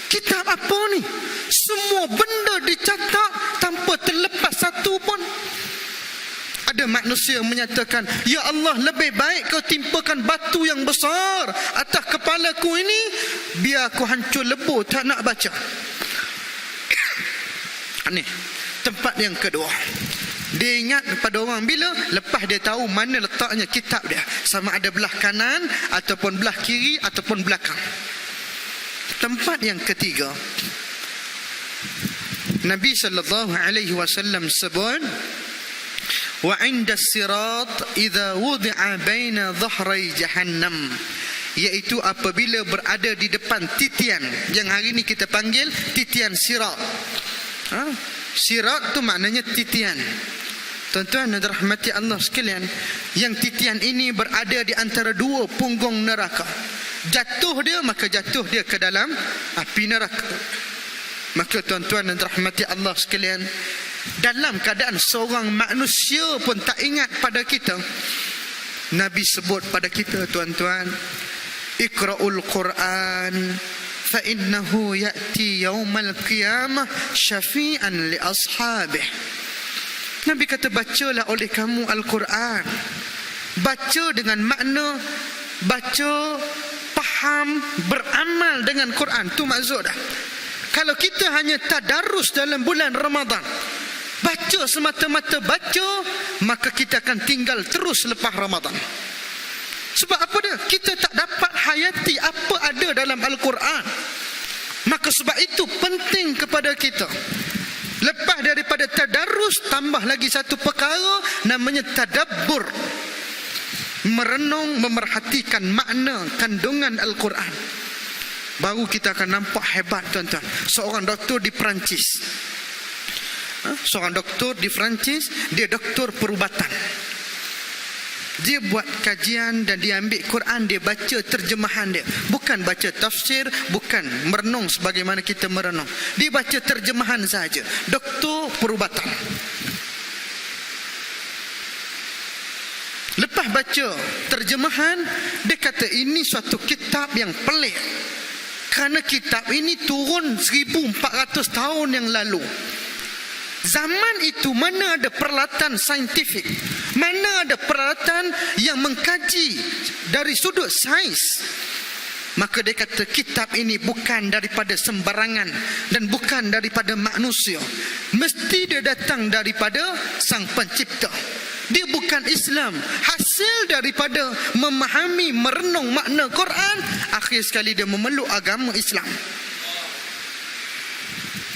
Kitab apa ni? Semua benda dicatat tanpa terlepas satu pun. Ada manusia menyatakan, ya Allah, lebih baik kau timpakan batu yang besar atas kepalaku ini, biar aku hancur lebur, tak nak baca. Ni tempat yang kedua. Dia ingat pada orang bila lepas dia tahu mana letaknya kitab dia, sama ada belah kanan ataupun belah kiri ataupun belakang. Tempat yang ketiga, Nabi SAW sebut, wa 'inda as-sirat idza wudi'a baina dhahrai jahannam, iaitu apabila berada di depan titian, yang hari ini kita panggil titian sirat. Sirat tu maknanya titian. Tuan-tuan dan rahmati Allah sekalian, yang titian ini berada di antara 2 punggung neraka. Jatuh dia, maka jatuh dia ke dalam api neraka. Maka tuan-tuan dan rahmati Allah sekalian, dalam keadaan seorang manusia pun tak ingat pada kita, Nabi sebut pada kita, tuan-tuan, iqra'ul Quran fa innahu ya'ti yaumal qiyamah syafi'an li ashabih. Nabi kata, bacalah oleh kamu Al-Quran. Baca dengan makna baca, faham, beramal dengan Quran. Tu maksud dah. Kalau kita hanya tadarus dalam bulan Ramadan, baca semata-mata baca, maka kita akan tinggal terus lepas Ramadan. Sebab apa dia? Kita tak dapat hayati apa ada dalam Al-Quran. Maka sebab itu penting kepada kita, lepas daripada tadarus, tambah lagi satu perkara namanya tadabbur. Merenung, memerhatikan makna kandungan Al-Quran. Baru kita akan nampak hebat, tuan-tuan. Seorang doktor di Perancis, dia doktor perubatan. Dia buat kajian dan dia ambil Quran, dia baca terjemahan dia. Bukan baca tafsir, bukan merenung sebagaimana kita merenung. Dia baca terjemahan saja. Doktor perubatan. Lepas baca terjemahan, dia kata ini suatu kitab yang pelik. Kerana kitab ini turun 1400 tahun yang lalu. Zaman itu mana ada peralatan saintifik, mana ada peralatan yang mengkaji dari sudut sains. Maka dia kata kitab ini bukan daripada sembarangan dan bukan daripada manusia. Mesti dia datang daripada Sang Pencipta. Dia bukan Islam. Hasil daripada memahami, merenung makna Quran, akhir sekali dia memeluk agama Islam.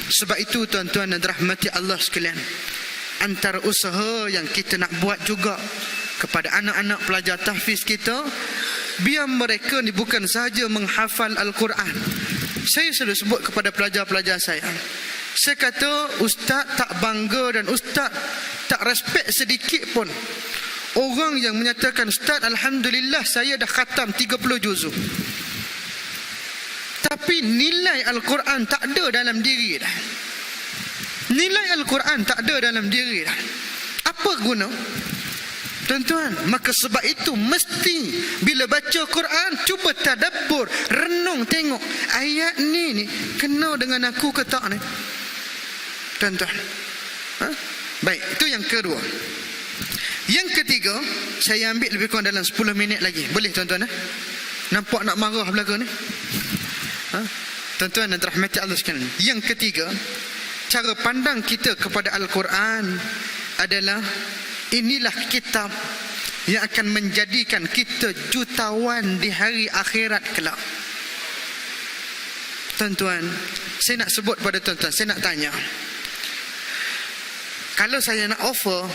Sebab itu tuan-tuan dan rahmati Allah sekalian, antara usaha yang kita nak buat juga kepada anak-anak pelajar tahfiz kita, biar mereka ni bukan sahaja menghafal Al-Quran. Saya selalu sebut kepada pelajar-pelajar saya kata ustaz tak bangga dan ustaz tak respect sedikit pun orang yang menyatakan, ustaz alhamdulillah saya dah khatam 30 juzuk, tapi nilai Al-Quran tak ada dalam diri dah. Nilai Al-Quran tak ada dalam diri dah. Apa guna? Tuan-tuan, maka sebab itu mesti bila baca Quran, cuba tadabbur, renung, tengok ayat ni kena dengan aku ke tak ni? Tuan-tuan. Baik, itu yang kedua. Yang ketiga, saya ambil lebih kurang dalam 10 minit lagi. Boleh tuan-tuan? Nampak nak marah belakang ni? Tuan-tuan dan rahmati Allah sekalian, yang ketiga, cara pandang kita kepada Al-Quran adalah inilah kitab yang akan menjadikan kita jutawan di hari akhirat kelak. Tuan-tuan, saya nak sebut pada tuan-tuan, saya nak tanya, kalau saya nak offer,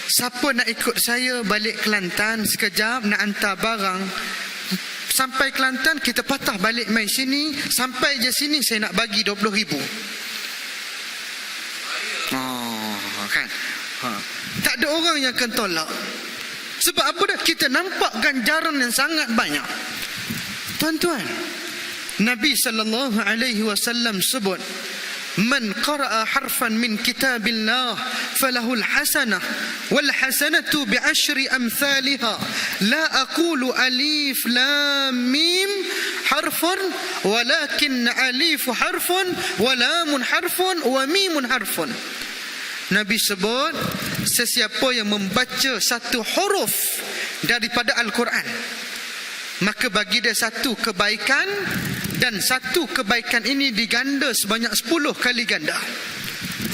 siapa nak ikut saya balik Kelantan sekejap, nak hantar barang sampai Kelantan, kita patah balik mai sini, sampai je sini saya nak bagi 20,000. Kan? Tak ada orang yang akan tolak. Sebab apa dah? Kita nampak ganjaran yang sangat banyak. Tuan-tuan, Nabi SAW sebut, man qara'a harfan min kitabillah falahul hasanah wal hasanatu bi'ashri amthaliha la aqulu alif lam mim harfun walakin alif harfun wa lamun harfun wa mimun harfun. Nabi sebut, sesiapa yang membaca satu huruf daripada Al-Quran, maka bagi dia satu kebaikan, dan satu kebaikan ini diganda sebanyak 10 kali ganda.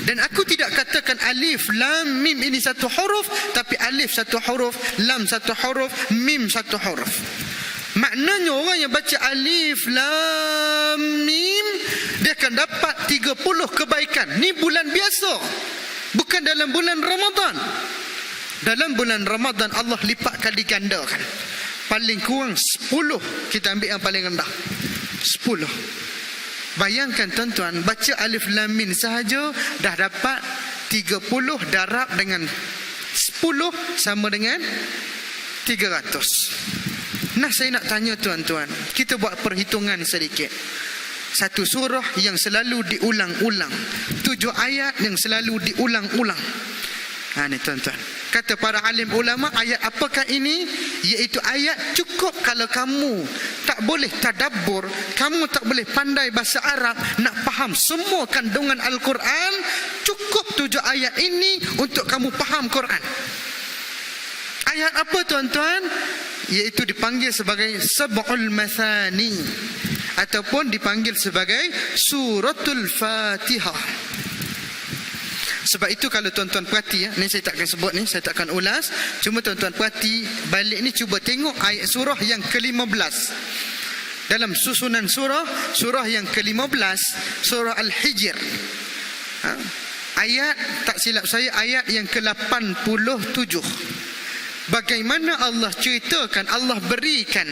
Dan aku tidak katakan alif lam mim ini satu huruf, tapi alif satu huruf, lam satu huruf, mim satu huruf. Maknanya orang yang baca alif lam mim, dia akan dapat 30 kebaikan. Ni bulan biasa, bukan dalam bulan Ramadan. Dalam bulan Ramadan Allah lipat kali gandakan. Paling kurang 10, kita ambil yang paling rendah, 10. Bayangkan tuan-tuan, baca alif lam mim sahaja dah dapat 30 darab dengan 10 sama dengan 300. Nah, saya nak tanya tuan-tuan, kita buat perhitungan sedikit. Satu surah yang selalu diulang-ulang, 7 ayat yang selalu diulang-ulang. Ni tuan-tuan, kata para alim ulama, ayat apakah ini? Iaitu ayat cukup kalau kamu tak boleh tadabbur, kamu tak boleh pandai bahasa Arab, nak faham semua kandungan Al-Quran, cukup 7 ayat ini untuk kamu faham Quran. Ayat apa tuan-tuan? Iaitu dipanggil sebagai Sab'ul Mathani, ataupun dipanggil sebagai Suratul Fatihah. Sebab itu kalau tuan-tuan perhati, ni saya tak akan sebut ni, saya tak akan ulas, cuma tuan-tuan perhati balik ni, cuba tengok ayat surah yang ke-15 dalam susunan surah yang ke-15, surah Al-Hijr. Ayat, tak silap saya, ayat yang ke-87. Bagaimana Allah ceritakan, Allah berikan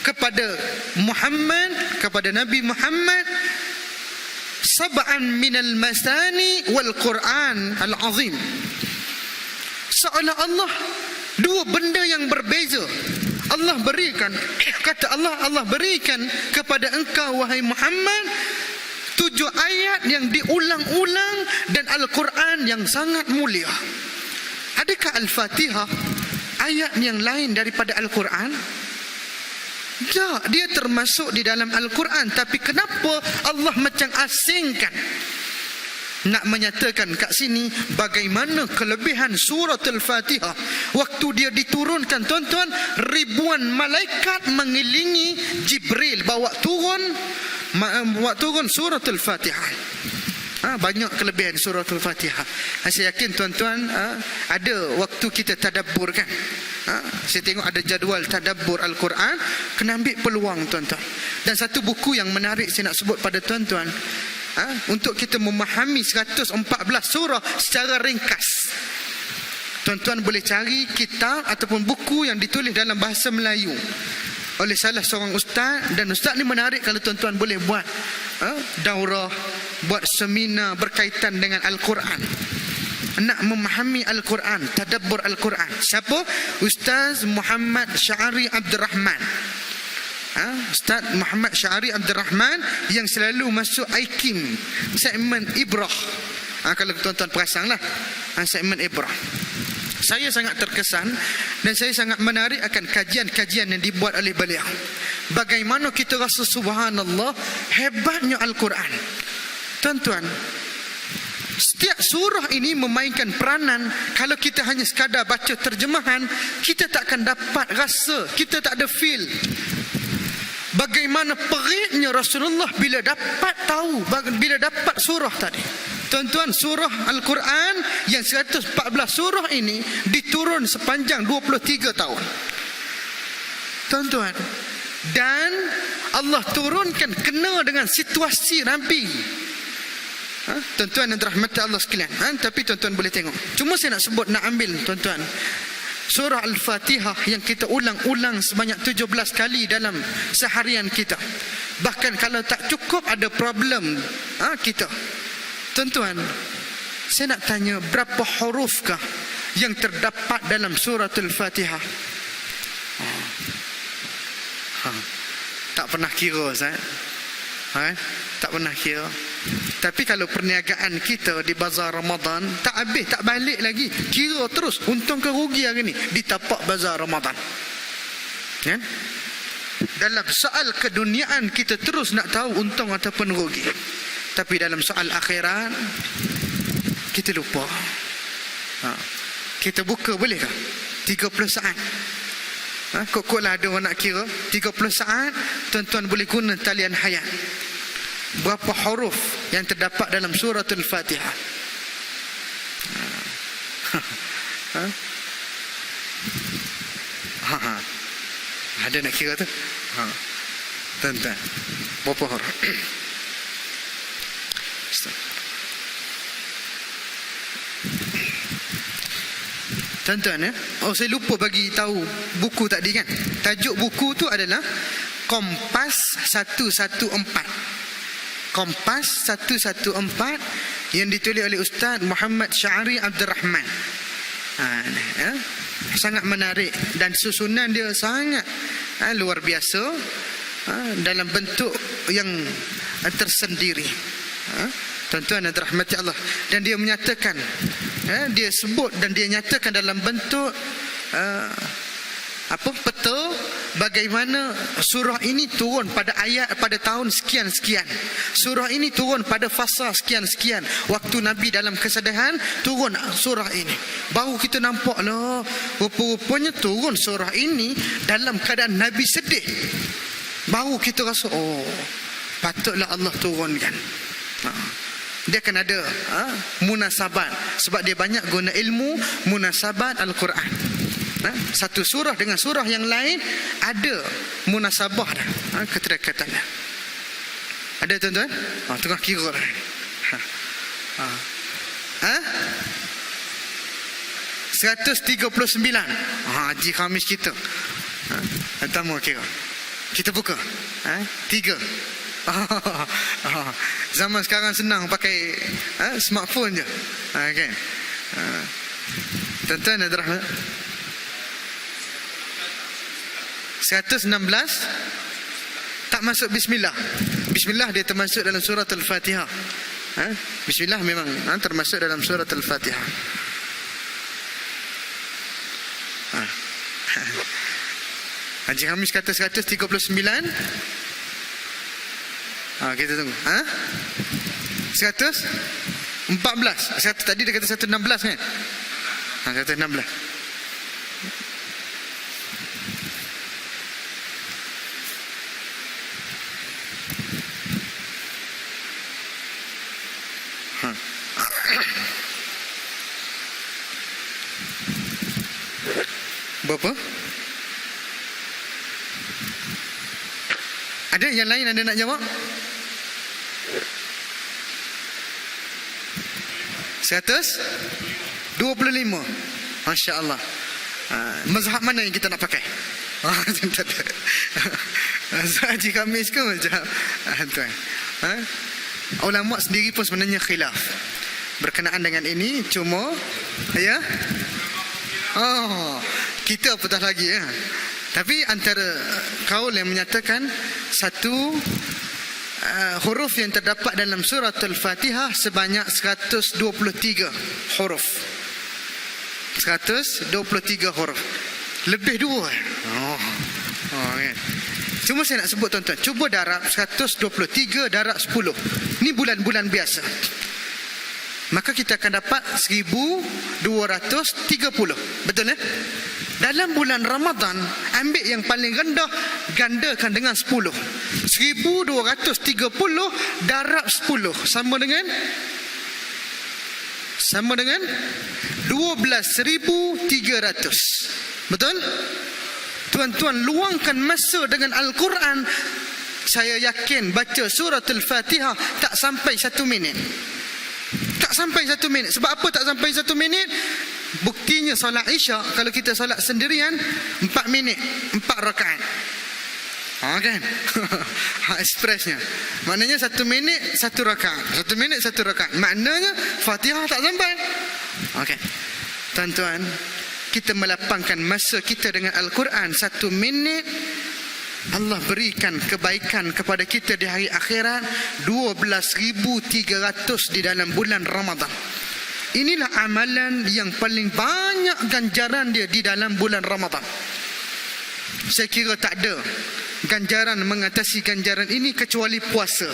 kepada Muhammad, kepada Nabi Muhammad, sab'an minal masani wal Quran al-azim. Seolah Allah Dua benda yang berbeza. Allah berikan, kata Allah berikan kepada engkau wahai Muhammad 7 ayat yang diulang-ulang dan Al-Quran yang sangat mulia. Adakah Al-Fatihah ayat yang lain daripada Al-Quran? Tak, dia termasuk di dalam Al-Quran. Tapi kenapa Allah macam asingkan? Nak menyatakan kat sini bagaimana kelebihan surah Al-Fatihah. Waktu dia diturunkan, tuan-tuan, ribuan malaikat mengelilingi Jibril bawa turun surah Al-Fatihah. Banyak kelebihan surah Al-Fatihah. Saya yakin tuan-tuan ada waktu kita tadabbur kan. Saya tengok ada jadual tadabbur Al-Quran. Kena ambil peluang tuan-tuan. Dan satu buku yang menarik saya nak sebut pada tuan-tuan, untuk kita memahami 114 surah secara ringkas. Tuan-tuan boleh cari kitab ataupun buku yang ditulis dalam bahasa Melayu oleh salah seorang ustaz. Dan ustaz ni menarik kalau tuan-tuan boleh buat daurah, buat seminar berkaitan dengan Al-Quran, nak memahami Al-Quran, tadabbur Al-Quran. Siapa? Ustaz Muhammad Sya'ari Abdul Rahman. Ustaz Muhammad Sya'ari Abdul Rahman yang selalu masuk IKIM, segmen Ibrah. Kalau tuan-tuan perasan lah, segmen Ibrah. Saya sangat terkesan dan saya sangat menarik akan kajian-kajian yang dibuat oleh beliau. Bagaimana kita rasa subhanallah hebatnya Al-Quran. Tuan-tuan, setiap surah ini memainkan peranan. Kalau kita hanya sekadar baca terjemahan, kita tak akan dapat rasa, kita tak ada feel. Bagaimana peritnya Rasulullah bila dapat tahu, bila dapat surah tadi. Tuan-tuan, surah Al-Quran yang 114 surah ini diturun sepanjang 23 tahun. Tuan-tuan, dan Allah turunkan kena dengan situasi Nabi. Tuan-tuan yang dirahmati Allah sekalian. Tapi tuan-tuan boleh tengok. Cuma saya nak sebut, nak ambil tuan-tuan, surah Al-Fatihah yang kita ulang-ulang sebanyak 17 kali dalam seharian kita. Bahkan kalau tak cukup, ada problem kita. Tuan-tuan, saya nak tanya, berapa hurufkah yang terdapat dalam surah Al-Fatihah? Tak pernah kira, Ustaz. Tak pernah kira. Tapi kalau perniagaan kita di bazar Ramadan, tak habis, tak balik lagi, kira terus untung ke rugi hari ni di tapak bazar Ramadan. Kan? Dalam soal keduniaan kita terus nak tahu untung ataupun rugi. Tapi dalam soal akhirat kita lupa. Kita buka bolehkah 30 saat? Kok-koklah ada orang nak kira 30 saat. Tuan-tuan boleh guna talian hayat. Berapa huruf yang terdapat dalam surah Al-Fatihah? Ada nak kira tu? Tuan-tuan, berapa huruf? Tuan-tuan, saya lupa bagi tahu buku tadi kan. Tajuk buku tu adalah Kompas 114. Kompas 114 yang ditulis oleh Ustaz Muhammad Sya'ari Abdul Rahman. Sangat menarik dan susunan dia sangat luar biasa, dalam bentuk yang tersendiri. Tuan-tuan yang dirahmati Allah. Dan dia menyatakan, dia sebut dan dia nyatakan dalam bentuk peta bagaimana surah ini turun pada ayat pada tahun sekian-sekian. Surah ini turun pada fasa sekian-sekian. Waktu Nabi dalam kesedihan turun surah ini. Baru kita nampak lah, rupa-rupanya turun surah ini dalam keadaan Nabi sedih. Baru kita rasa, patutlah Allah turunkan. Dia akan ada munasabat. Sebab dia banyak guna ilmu munasabat Al-Quran. Satu surah dengan surah yang lain ada munasabah dah, keterkaitan dah. Ada tuan-tuan? Tengah kira dah. 139. Haji Khamis kita. Pertama kira. Kita buka. 3. Zaman sekarang senang pakai smartphone je. Kan? Tuan-tuan ada rahmat. 116 tak masuk bismillah. Bismillah dia termasuk dalam surah Al-Fatihah. Bismillah memang termasuk dalam surah Al-Fatihah. Haji Hamis kata 139. Kita tunggu. 114. Tadi dia kata 116 kan? 116. Berapa? Ada yang lain ada nak jawab? 125. Masya Allah. Mazhab mana yang kita nak pakai? Haji Khamis ke macam tuan? Ulama sendiri pun sebenarnya khilaf berkenaan dengan ini. Cuma ya, kita apatah lagi ya. Tapi antara kaul yang menyatakan satu huruf yang terdapat dalam surah Al-Fatihah sebanyak 123 huruf. 123 huruf. Lebih dua. Kan. Cuma saya nak sebut tuan-tuan, cuba darab 123 darab 10. Ini bulan-bulan biasa. Maka kita akan dapat 1230. Betul ya? Dalam bulan Ramadan, ambil yang paling rendah, gandakan dengan 10. 1230 darab 10 sama dengan 12.300. Betul? Tuan-tuan luangkan masa dengan Al-Quran. Saya yakin baca surah Al-Fatihah tak sampai 1 minit. Tak sampai 1 minit. Sebab apa tak sampai 1 minit? Buktinya solat Isyak, kalau kita solat sendirian 4 minit 4 rakaat. Kan? Ekspresnya. Maknanya 1 minit 1 rakaat. 1 minit 1 rakaat. Maknanya Fatihah tak sampai. Okey. Tuan-tuan, kita melapangkan masa kita dengan Al-Quran 1 minit, Allah berikan kebaikan kepada kita di hari akhirat 12.300 di dalam bulan Ramadan. Inilah amalan yang paling banyak ganjaran dia di dalam bulan Ramadan. Saya kira tak ada ganjaran mengatasi ganjaran ini kecuali puasa.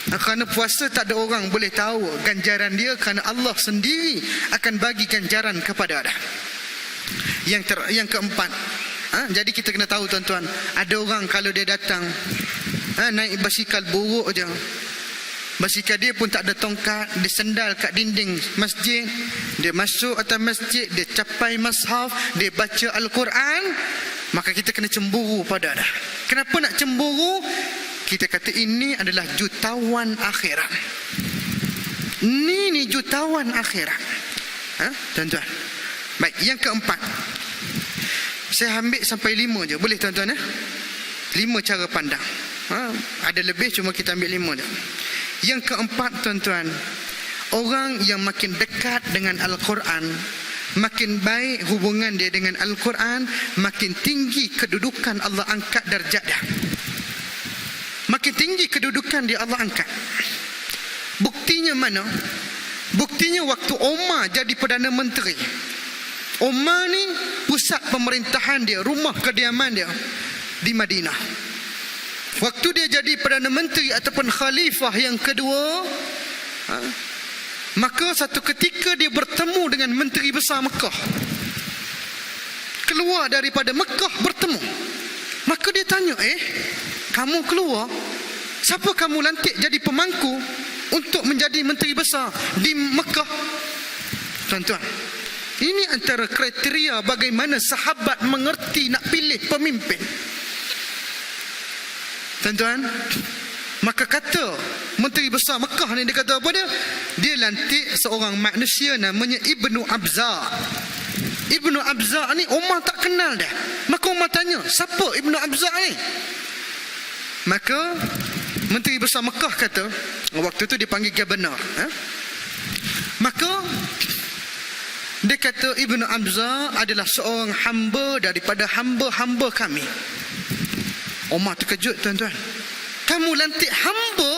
Kerana puasa tak ada orang boleh tahu ganjaran dia, kerana Allah sendiri akan bagi ganjaran kepada dia. Yang keempat, jadi kita kena tahu tuan-tuan, ada orang kalau dia datang naik basikal buruk je, basikal dia pun tak ada tongkat, dia sendal kat dinding masjid, dia masuk atas masjid, dia capai mushaf, dia baca Al-Quran, maka kita kena cemburu pada dia. Kenapa nak cemburu? Kita kata ini adalah jutawan akhirat. Ini jutawan akhirat. Tuan-tuan. Baik, yang keempat. Saya ambil sampai 5 je. Boleh tuan-tuan 5 cara pandang. Ada lebih, cuma kita ambil 5 je. Yang keempat tuan-tuan, orang yang makin dekat dengan Al-Quran, makin baik hubungan dia dengan Al-Quran, makin tinggi kedudukan Allah angkat darjat dia. Makin tinggi kedudukan dia Allah angkat. Buktinya mana? Buktinya waktu Umar jadi Perdana Menteri. Umar ni pusat pemerintahan dia, rumah kediaman dia di Madinah. Waktu dia jadi Perdana Menteri ataupun Khalifah yang kedua, maka satu ketika dia bertemu dengan Menteri Besar Mekah. Keluar daripada Mekah bertemu. Maka dia tanya, kamu keluar, siapa kamu lantik jadi pemangku untuk menjadi Menteri Besar di Mekah? Tuan-tuan, ini antara kriteria bagaimana sahabat mengerti nak pilih pemimpin. Tuan-tuan, maka kata Menteri Besar Mekah ni, dia kata apa dia? Dia lantik seorang manusia namanya Ibnu Abza. Ibnu Abza ni Umar tak kenal dah. Maka Umar tanya, siapa Ibnu Abza ni? Maka Menteri Besar Mekah kata, waktu tu dia panggil Governor. Maka dia kata Ibnu Abza adalah seorang hamba daripada hamba-hamba kami. Umar terkejut, tuan-tuan. Kamu lantik hamba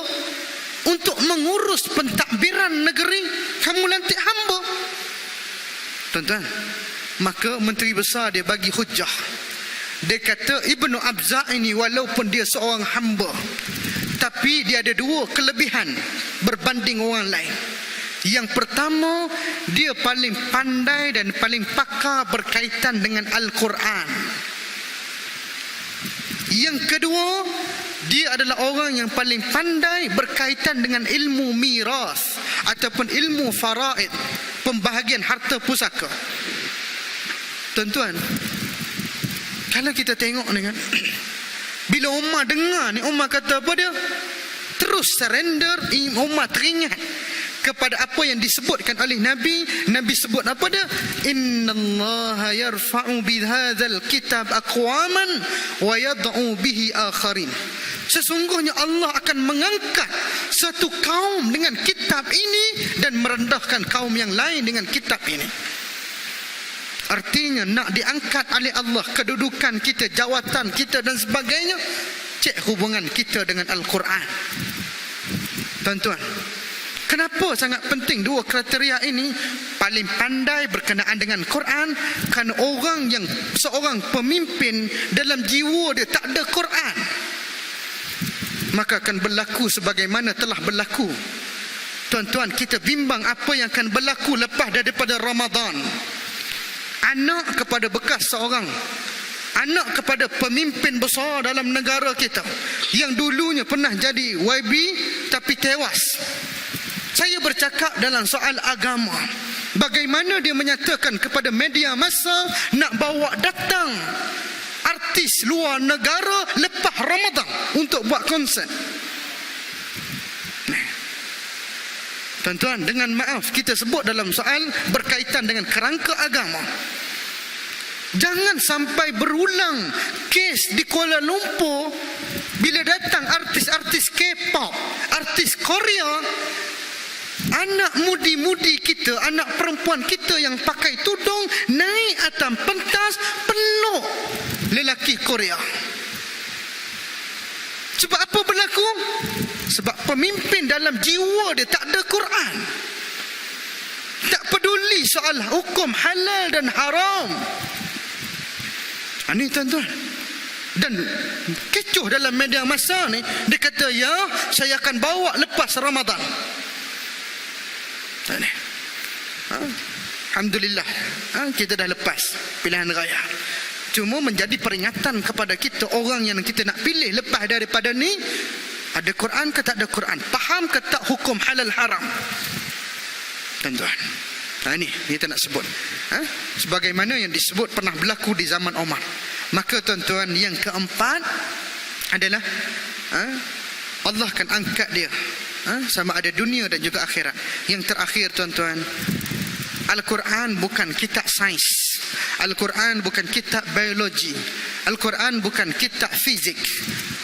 untuk mengurus pentadbiran negeri. Kamu lantik hamba. Tuan-tuan, maka Menteri Besar dia bagi hujah. Dia kata Ibnu Abza ini walaupun dia seorang hamba, tapi dia ada dua kelebihan berbanding orang lain. Yang pertama, dia paling pandai dan paling pakar berkaitan dengan Al-Quran. Yang kedua, dia adalah orang yang paling pandai berkaitan dengan ilmu miras ataupun ilmu faraid, pembahagian harta pusaka. Tuan-tuan, kalau kita tengok ni kan, bila Umar dengar ni, Umar kata apa dia? Terus surrender. Umar teringat kepada apa yang disebutkan oleh Nabi. Nabi sebut apa dia? Innallaha yarfa'u bihadzal kitab aqwaman wa yad'u bihi akharin. Sesungguhnya Allah akan mengangkat satu kaum dengan kitab ini dan merendahkan kaum yang lain dengan kitab ini. Artinya nak diangkat oleh Allah kedudukan kita, jawatan kita dan sebagainya, cek hubungan kita dengan Al-Quran. Tuan-tuan, kenapa sangat penting dua kriteria ini? Paling pandai berkenaan dengan Quran, kerana orang yang seorang pemimpin dalam jiwa dia tak ada Quran, maka akan berlaku sebagaimana telah berlaku. Tuan-tuan, kita bimbang apa yang akan berlaku lepas daripada Ramadan. Anak kepada bekas seorang, anak kepada pemimpin besar dalam negara kita, yang dulunya pernah jadi YB tapi tewas. Saya bercakap dalam soal agama, bagaimana dia menyatakan kepada media massa nak bawa datang artis luar negara lepas Ramadan untuk buat konsert. Tuan-tuan, dengan maaf kita sebut dalam soal berkaitan dengan kerangka agama, jangan sampai berulang kes di Kuala Lumpur bila datang artis-artis K-pop, artis Korea, anak mudi-mudi kita, anak perempuan kita yang pakai tudung naik atas pentas peluk lelaki Korea. Sebab apa berlaku? Sebab pemimpin dalam jiwa dia tak ada Quran, tak peduli soal hukum halal dan haram. Ini tuan-tuan, dan kecoh dalam media massa ni, dia kata ya, saya akan bawa lepas Ramadan. Alhamdulillah, kita dah lepas pilihan raya. Cuma menjadi peringatan kepada kita, orang yang kita nak pilih lepas daripada ni, ada Quran ke tak ada Quran, faham ke tak hukum halal haram. Tuan-tuan, ini kita nak sebut sebagaimana yang disebut pernah berlaku di zaman Umar. Maka tuan-tuan, yang keempat adalah Allah akan angkat dia sama ada dunia dan juga akhirat. Yang terakhir tuan-tuan, Al-Quran bukan kitab sains, Al-Quran bukan kitab biologi, Al-Quran bukan kitab fizik,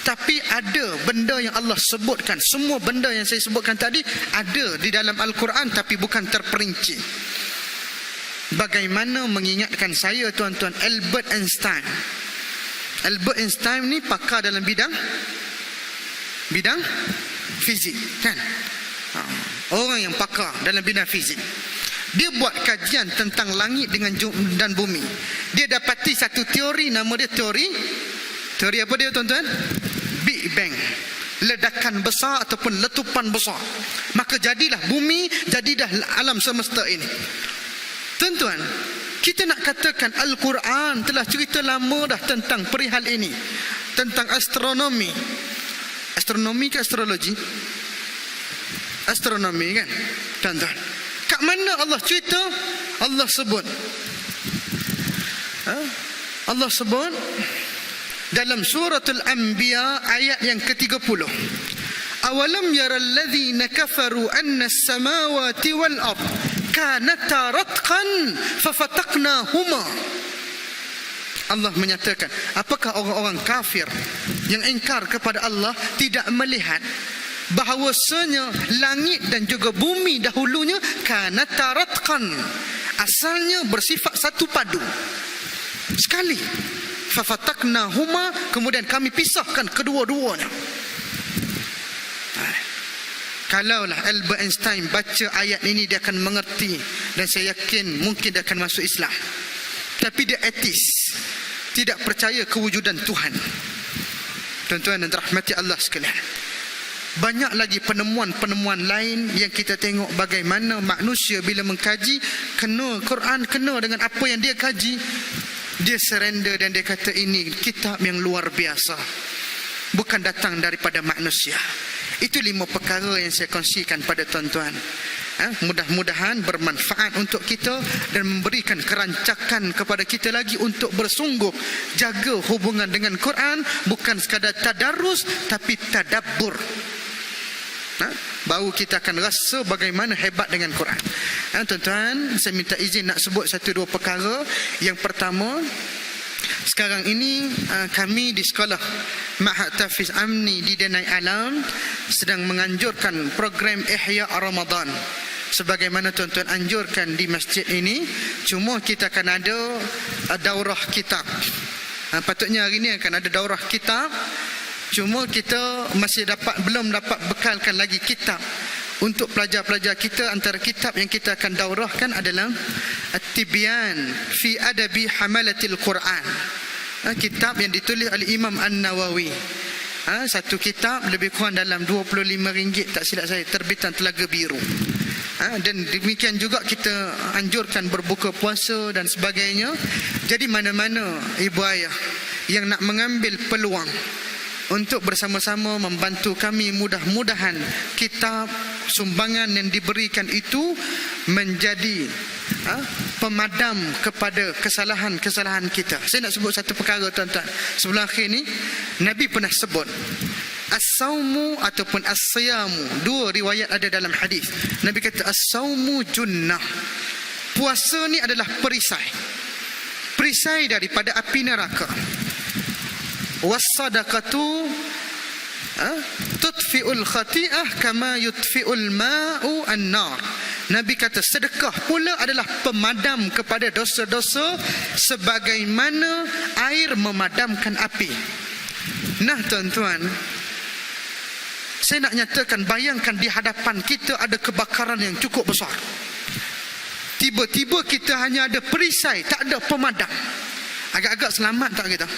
tapi ada benda yang Allah sebutkan. Semua benda yang saya sebutkan tadi ada di dalam Al-Quran, tapi bukan terperinci. Bagaimana mengingatkan saya tuan-tuan, Albert Einstein. Albert Einstein ni pakar dalam bidang fizik kan, orang yang pakar dalam bidang fizik. Dia buat kajian tentang langit dan bumi. Dia dapati satu teori, nama dia teori apa dia tuan-tuan? Big Bang, ledakan besar ataupun letupan besar. Maka jadilah bumi, jadilah alam semesta ini. Tuan-tuan, kita nak katakan Al-Quran telah cerita lama dah tentang perihal ini, tentang astronomi. Astronomi ke astrologi? Astronomi kan, tuan-tuan. Kat mana Allah cerita? Allah sebut Allah sebut dalam suratul Anbiya ayat yang ke-30. Awalam yaral ladzina kafaru anna as-samawati wal ard kanata ratqan fafataqnahuma. Allah menyatakan, apakah orang-orang kafir yang ingkar kepada Allah tidak melihat bahawasanya langit dan juga bumi dahulunya kanata ratqan, asalnya bersifat satu padu sekali, fafataknahuma, kemudian kami pisahkan kedua-duanya. Kalaulah Albert Einstein baca ayat ini, dia akan mengerti, dan saya yakin mungkin dia akan masuk Islam. Tapi dia etis, tidak percaya kewujudan Tuhan. Tuan-tuan dan rahmati Allah sekalian, banyak lagi penemuan-penemuan lain yang kita tengok bagaimana manusia bila mengkaji, kena Quran, kena dengan apa yang dia kaji, dia surrender dan dia kata ini kitab yang luar biasa, bukan datang daripada manusia. Itu 5 perkara yang saya kongsikan pada tuan-tuan. Mudah-mudahan bermanfaat untuk kita dan memberikan kerancakan kepada kita lagi untuk bersungguh jaga hubungan dengan Quran, bukan sekadar tadarus tapi tadabbur. Baru kita akan rasa bagaimana hebat dengan Quran. Tuan-tuan, saya minta izin nak sebut 1-2 perkara. Yang pertama, sekarang ini kami di sekolah Ma'had Tahfiz Amni di Danai Alam sedang menganjurkan program Ihya Ramadan. Sebagaimana tuan-tuan anjurkan di masjid ini, cuma kita akan ada daurah kitab. Patutnya hari ini akan ada daurah kitab, cuma kita masih belum dapat bekalkan lagi kitab. Untuk pelajar-pelajar kita, antara kitab yang kita akan daurahkan adalah At-Tibyan fi Adabi Hamalatil Quran. Kitab yang ditulis oleh Imam An-Nawawi. Satu kitab lebih kurang dalam RM25, tak silap saya, terbitan Telaga Biru. Dan demikian juga kita anjurkan berbuka puasa dan sebagainya. Jadi mana-mana ibu ayah yang nak mengambil peluang untuk bersama-sama membantu kami, mudah-mudahan kitab sumbangan yang diberikan itu menjadi pemadam kepada kesalahan-kesalahan kita. Saya nak sebut satu perkara tuan-tuan. Sebelum akhir ni, Nabi pernah sebut as-saumu ataupun as-siyamu. 2 riwayat ada dalam hadis. Nabi kata as-saumu junnah. Puasa ni adalah perisai. Perisai daripada api neraka. Was-sadaqatu tutfi'ul khati'ah kama yutfi'ul ma'u an-nar. Nabi kata sedekah pula adalah pemadam kepada dosa-dosa sebagaimana air memadamkan api. Nah tuan-tuan, saya nak nyatakan, bayangkan di hadapan kita ada kebakaran yang cukup besar. Tiba-tiba kita hanya ada perisai, tak ada pemadam. Agak-agak selamat tak kita?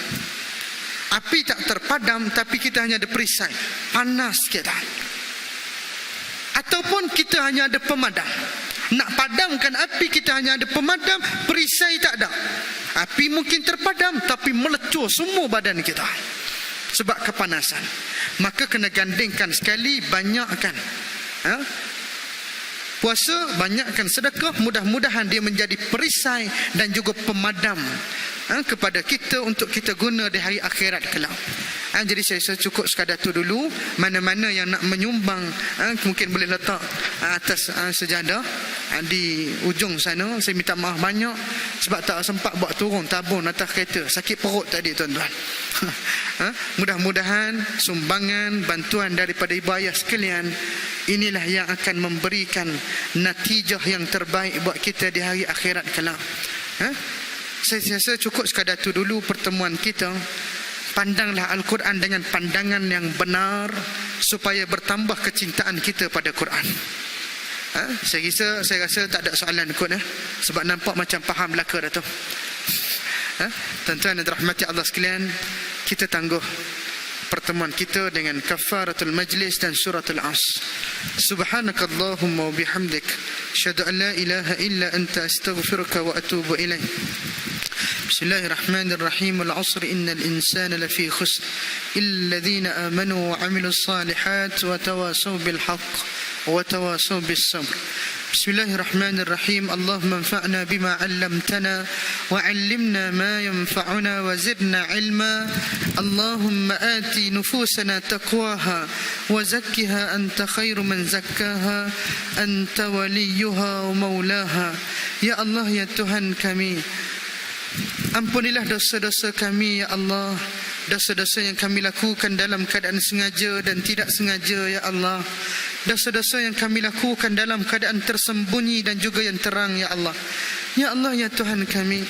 Api tak terpadam, tapi kita hanya ada perisai. Panas kita. Ataupun kita hanya ada pemadam. Nak padamkan api, kita hanya ada pemadam, perisai tak ada. Api mungkin terpadam, tapi melecur semua badan kita sebab kepanasan. Maka kena gandingkan sekali, banyakkan puasa, banyakkan sedekah. Mudah-mudahan dia menjadi perisai dan juga pemadam kepada kita untuk kita guna di hari akhirat kelak. Jadi saya cukup sekadar tu dulu. Mana-mana yang nak menyumbang, mungkin boleh letak atas sejadah di ujung sana. Saya minta maaf banyak sebab tak sempat buat turun tabung atas kereta. Sakit perut tadi tuan-tuan. Mudah-mudahan sumbangan, bantuan daripada ibu ayah sekalian, inilah yang akan memberikan natijah yang terbaik buat kita di hari akhirat kelak. Saya rasa cukup sekadar itu dulu pertemuan kita. Pandanglah Al-Quran dengan pandangan yang benar supaya bertambah kecintaan kita pada Quran. Saya rasa tak ada soalan kot sebab nampak macam faham belaka dah tu. Tuan-tuan dan rahmati Allah sekalian, kita tangguh pertemuan kita dengan kafaratul majlis dan suratul As. Subhanakallahumma wa bihamdik, asyhadu an la ilaha illa anta, astaghfiruka wa atubu ilaik. Bismillahirrahmanirrahim. Al-'asr innal insana lafi khusr illa alladhina amanu wa 'amilus salihat wa tawasaw bil haqq wa tawasaw bis sabr. Bismillahirrahmanirrahim. Allahumma anfa'na bima 'allamtana wa 'allimna ma yanfa'una wa zidna 'ilma. Allahumma ati nufusana taqwaha wa zakkiha anta khairu man zakkaha anta waliyuha wa maulaha. Ya Allah, ya Tuhan kami, ampunilah dosa-dosa kami ya Allah. Dosa-dosa yang kami lakukan dalam keadaan sengaja dan tidak sengaja ya Allah. Dosa-dosa yang kami lakukan dalam keadaan tersembunyi dan juga yang terang ya Allah. Ya Allah, ya Tuhan kami,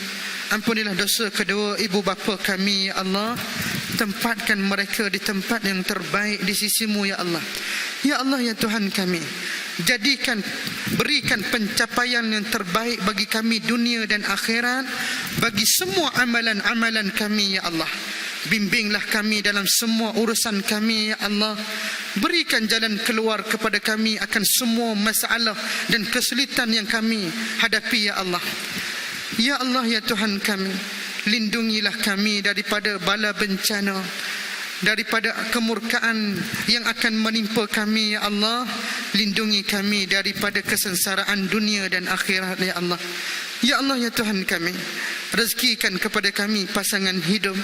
Ampunilah dosa kedua ibu bapa kami, ya Allah. Tempatkan mereka di tempat yang terbaik di sisi-Mu, ya Allah. Ya Allah, ya Tuhan kami, berikan pencapaian yang terbaik bagi kami dunia dan akhirat, bagi semua amalan-amalan kami, ya Allah. Bimbinglah kami dalam semua urusan kami, ya Allah. Berikan jalan keluar kepada kami akan semua masalah dan kesulitan yang kami hadapi, ya Allah. Ya Allah, ya Tuhan kami, lindungilah kami daripada bala bencana, daripada kemurkaan yang akan menimpa kami, ya Allah. Lindungi kami daripada kesengsaraan dunia dan akhirat, ya Allah. Ya Allah, ya Tuhan kami, rezekikan kepada kami pasangan hidup,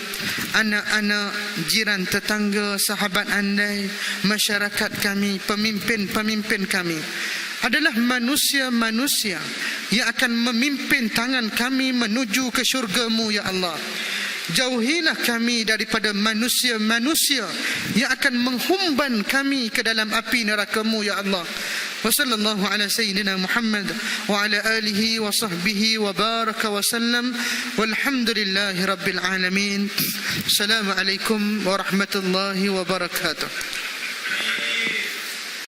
anak-anak, jiran, tetangga, sahabat andai, masyarakat kami, pemimpin-pemimpin kami adalah manusia-manusia yang akan memimpin tangan kami menuju ke syurga-Mu, ya Allah. Jauhilah kami daripada manusia-manusia yang akan menghumban kami ke dalam api neraka-Mu, ya Allah. Wa sallallahu ala sayyidina Muhammad wa ala alihi wa sahbihi wa baraka wa sallam, walhamdulillahi rabbil alamin. Assalamualaikum warahmatullahi wabarakatuh.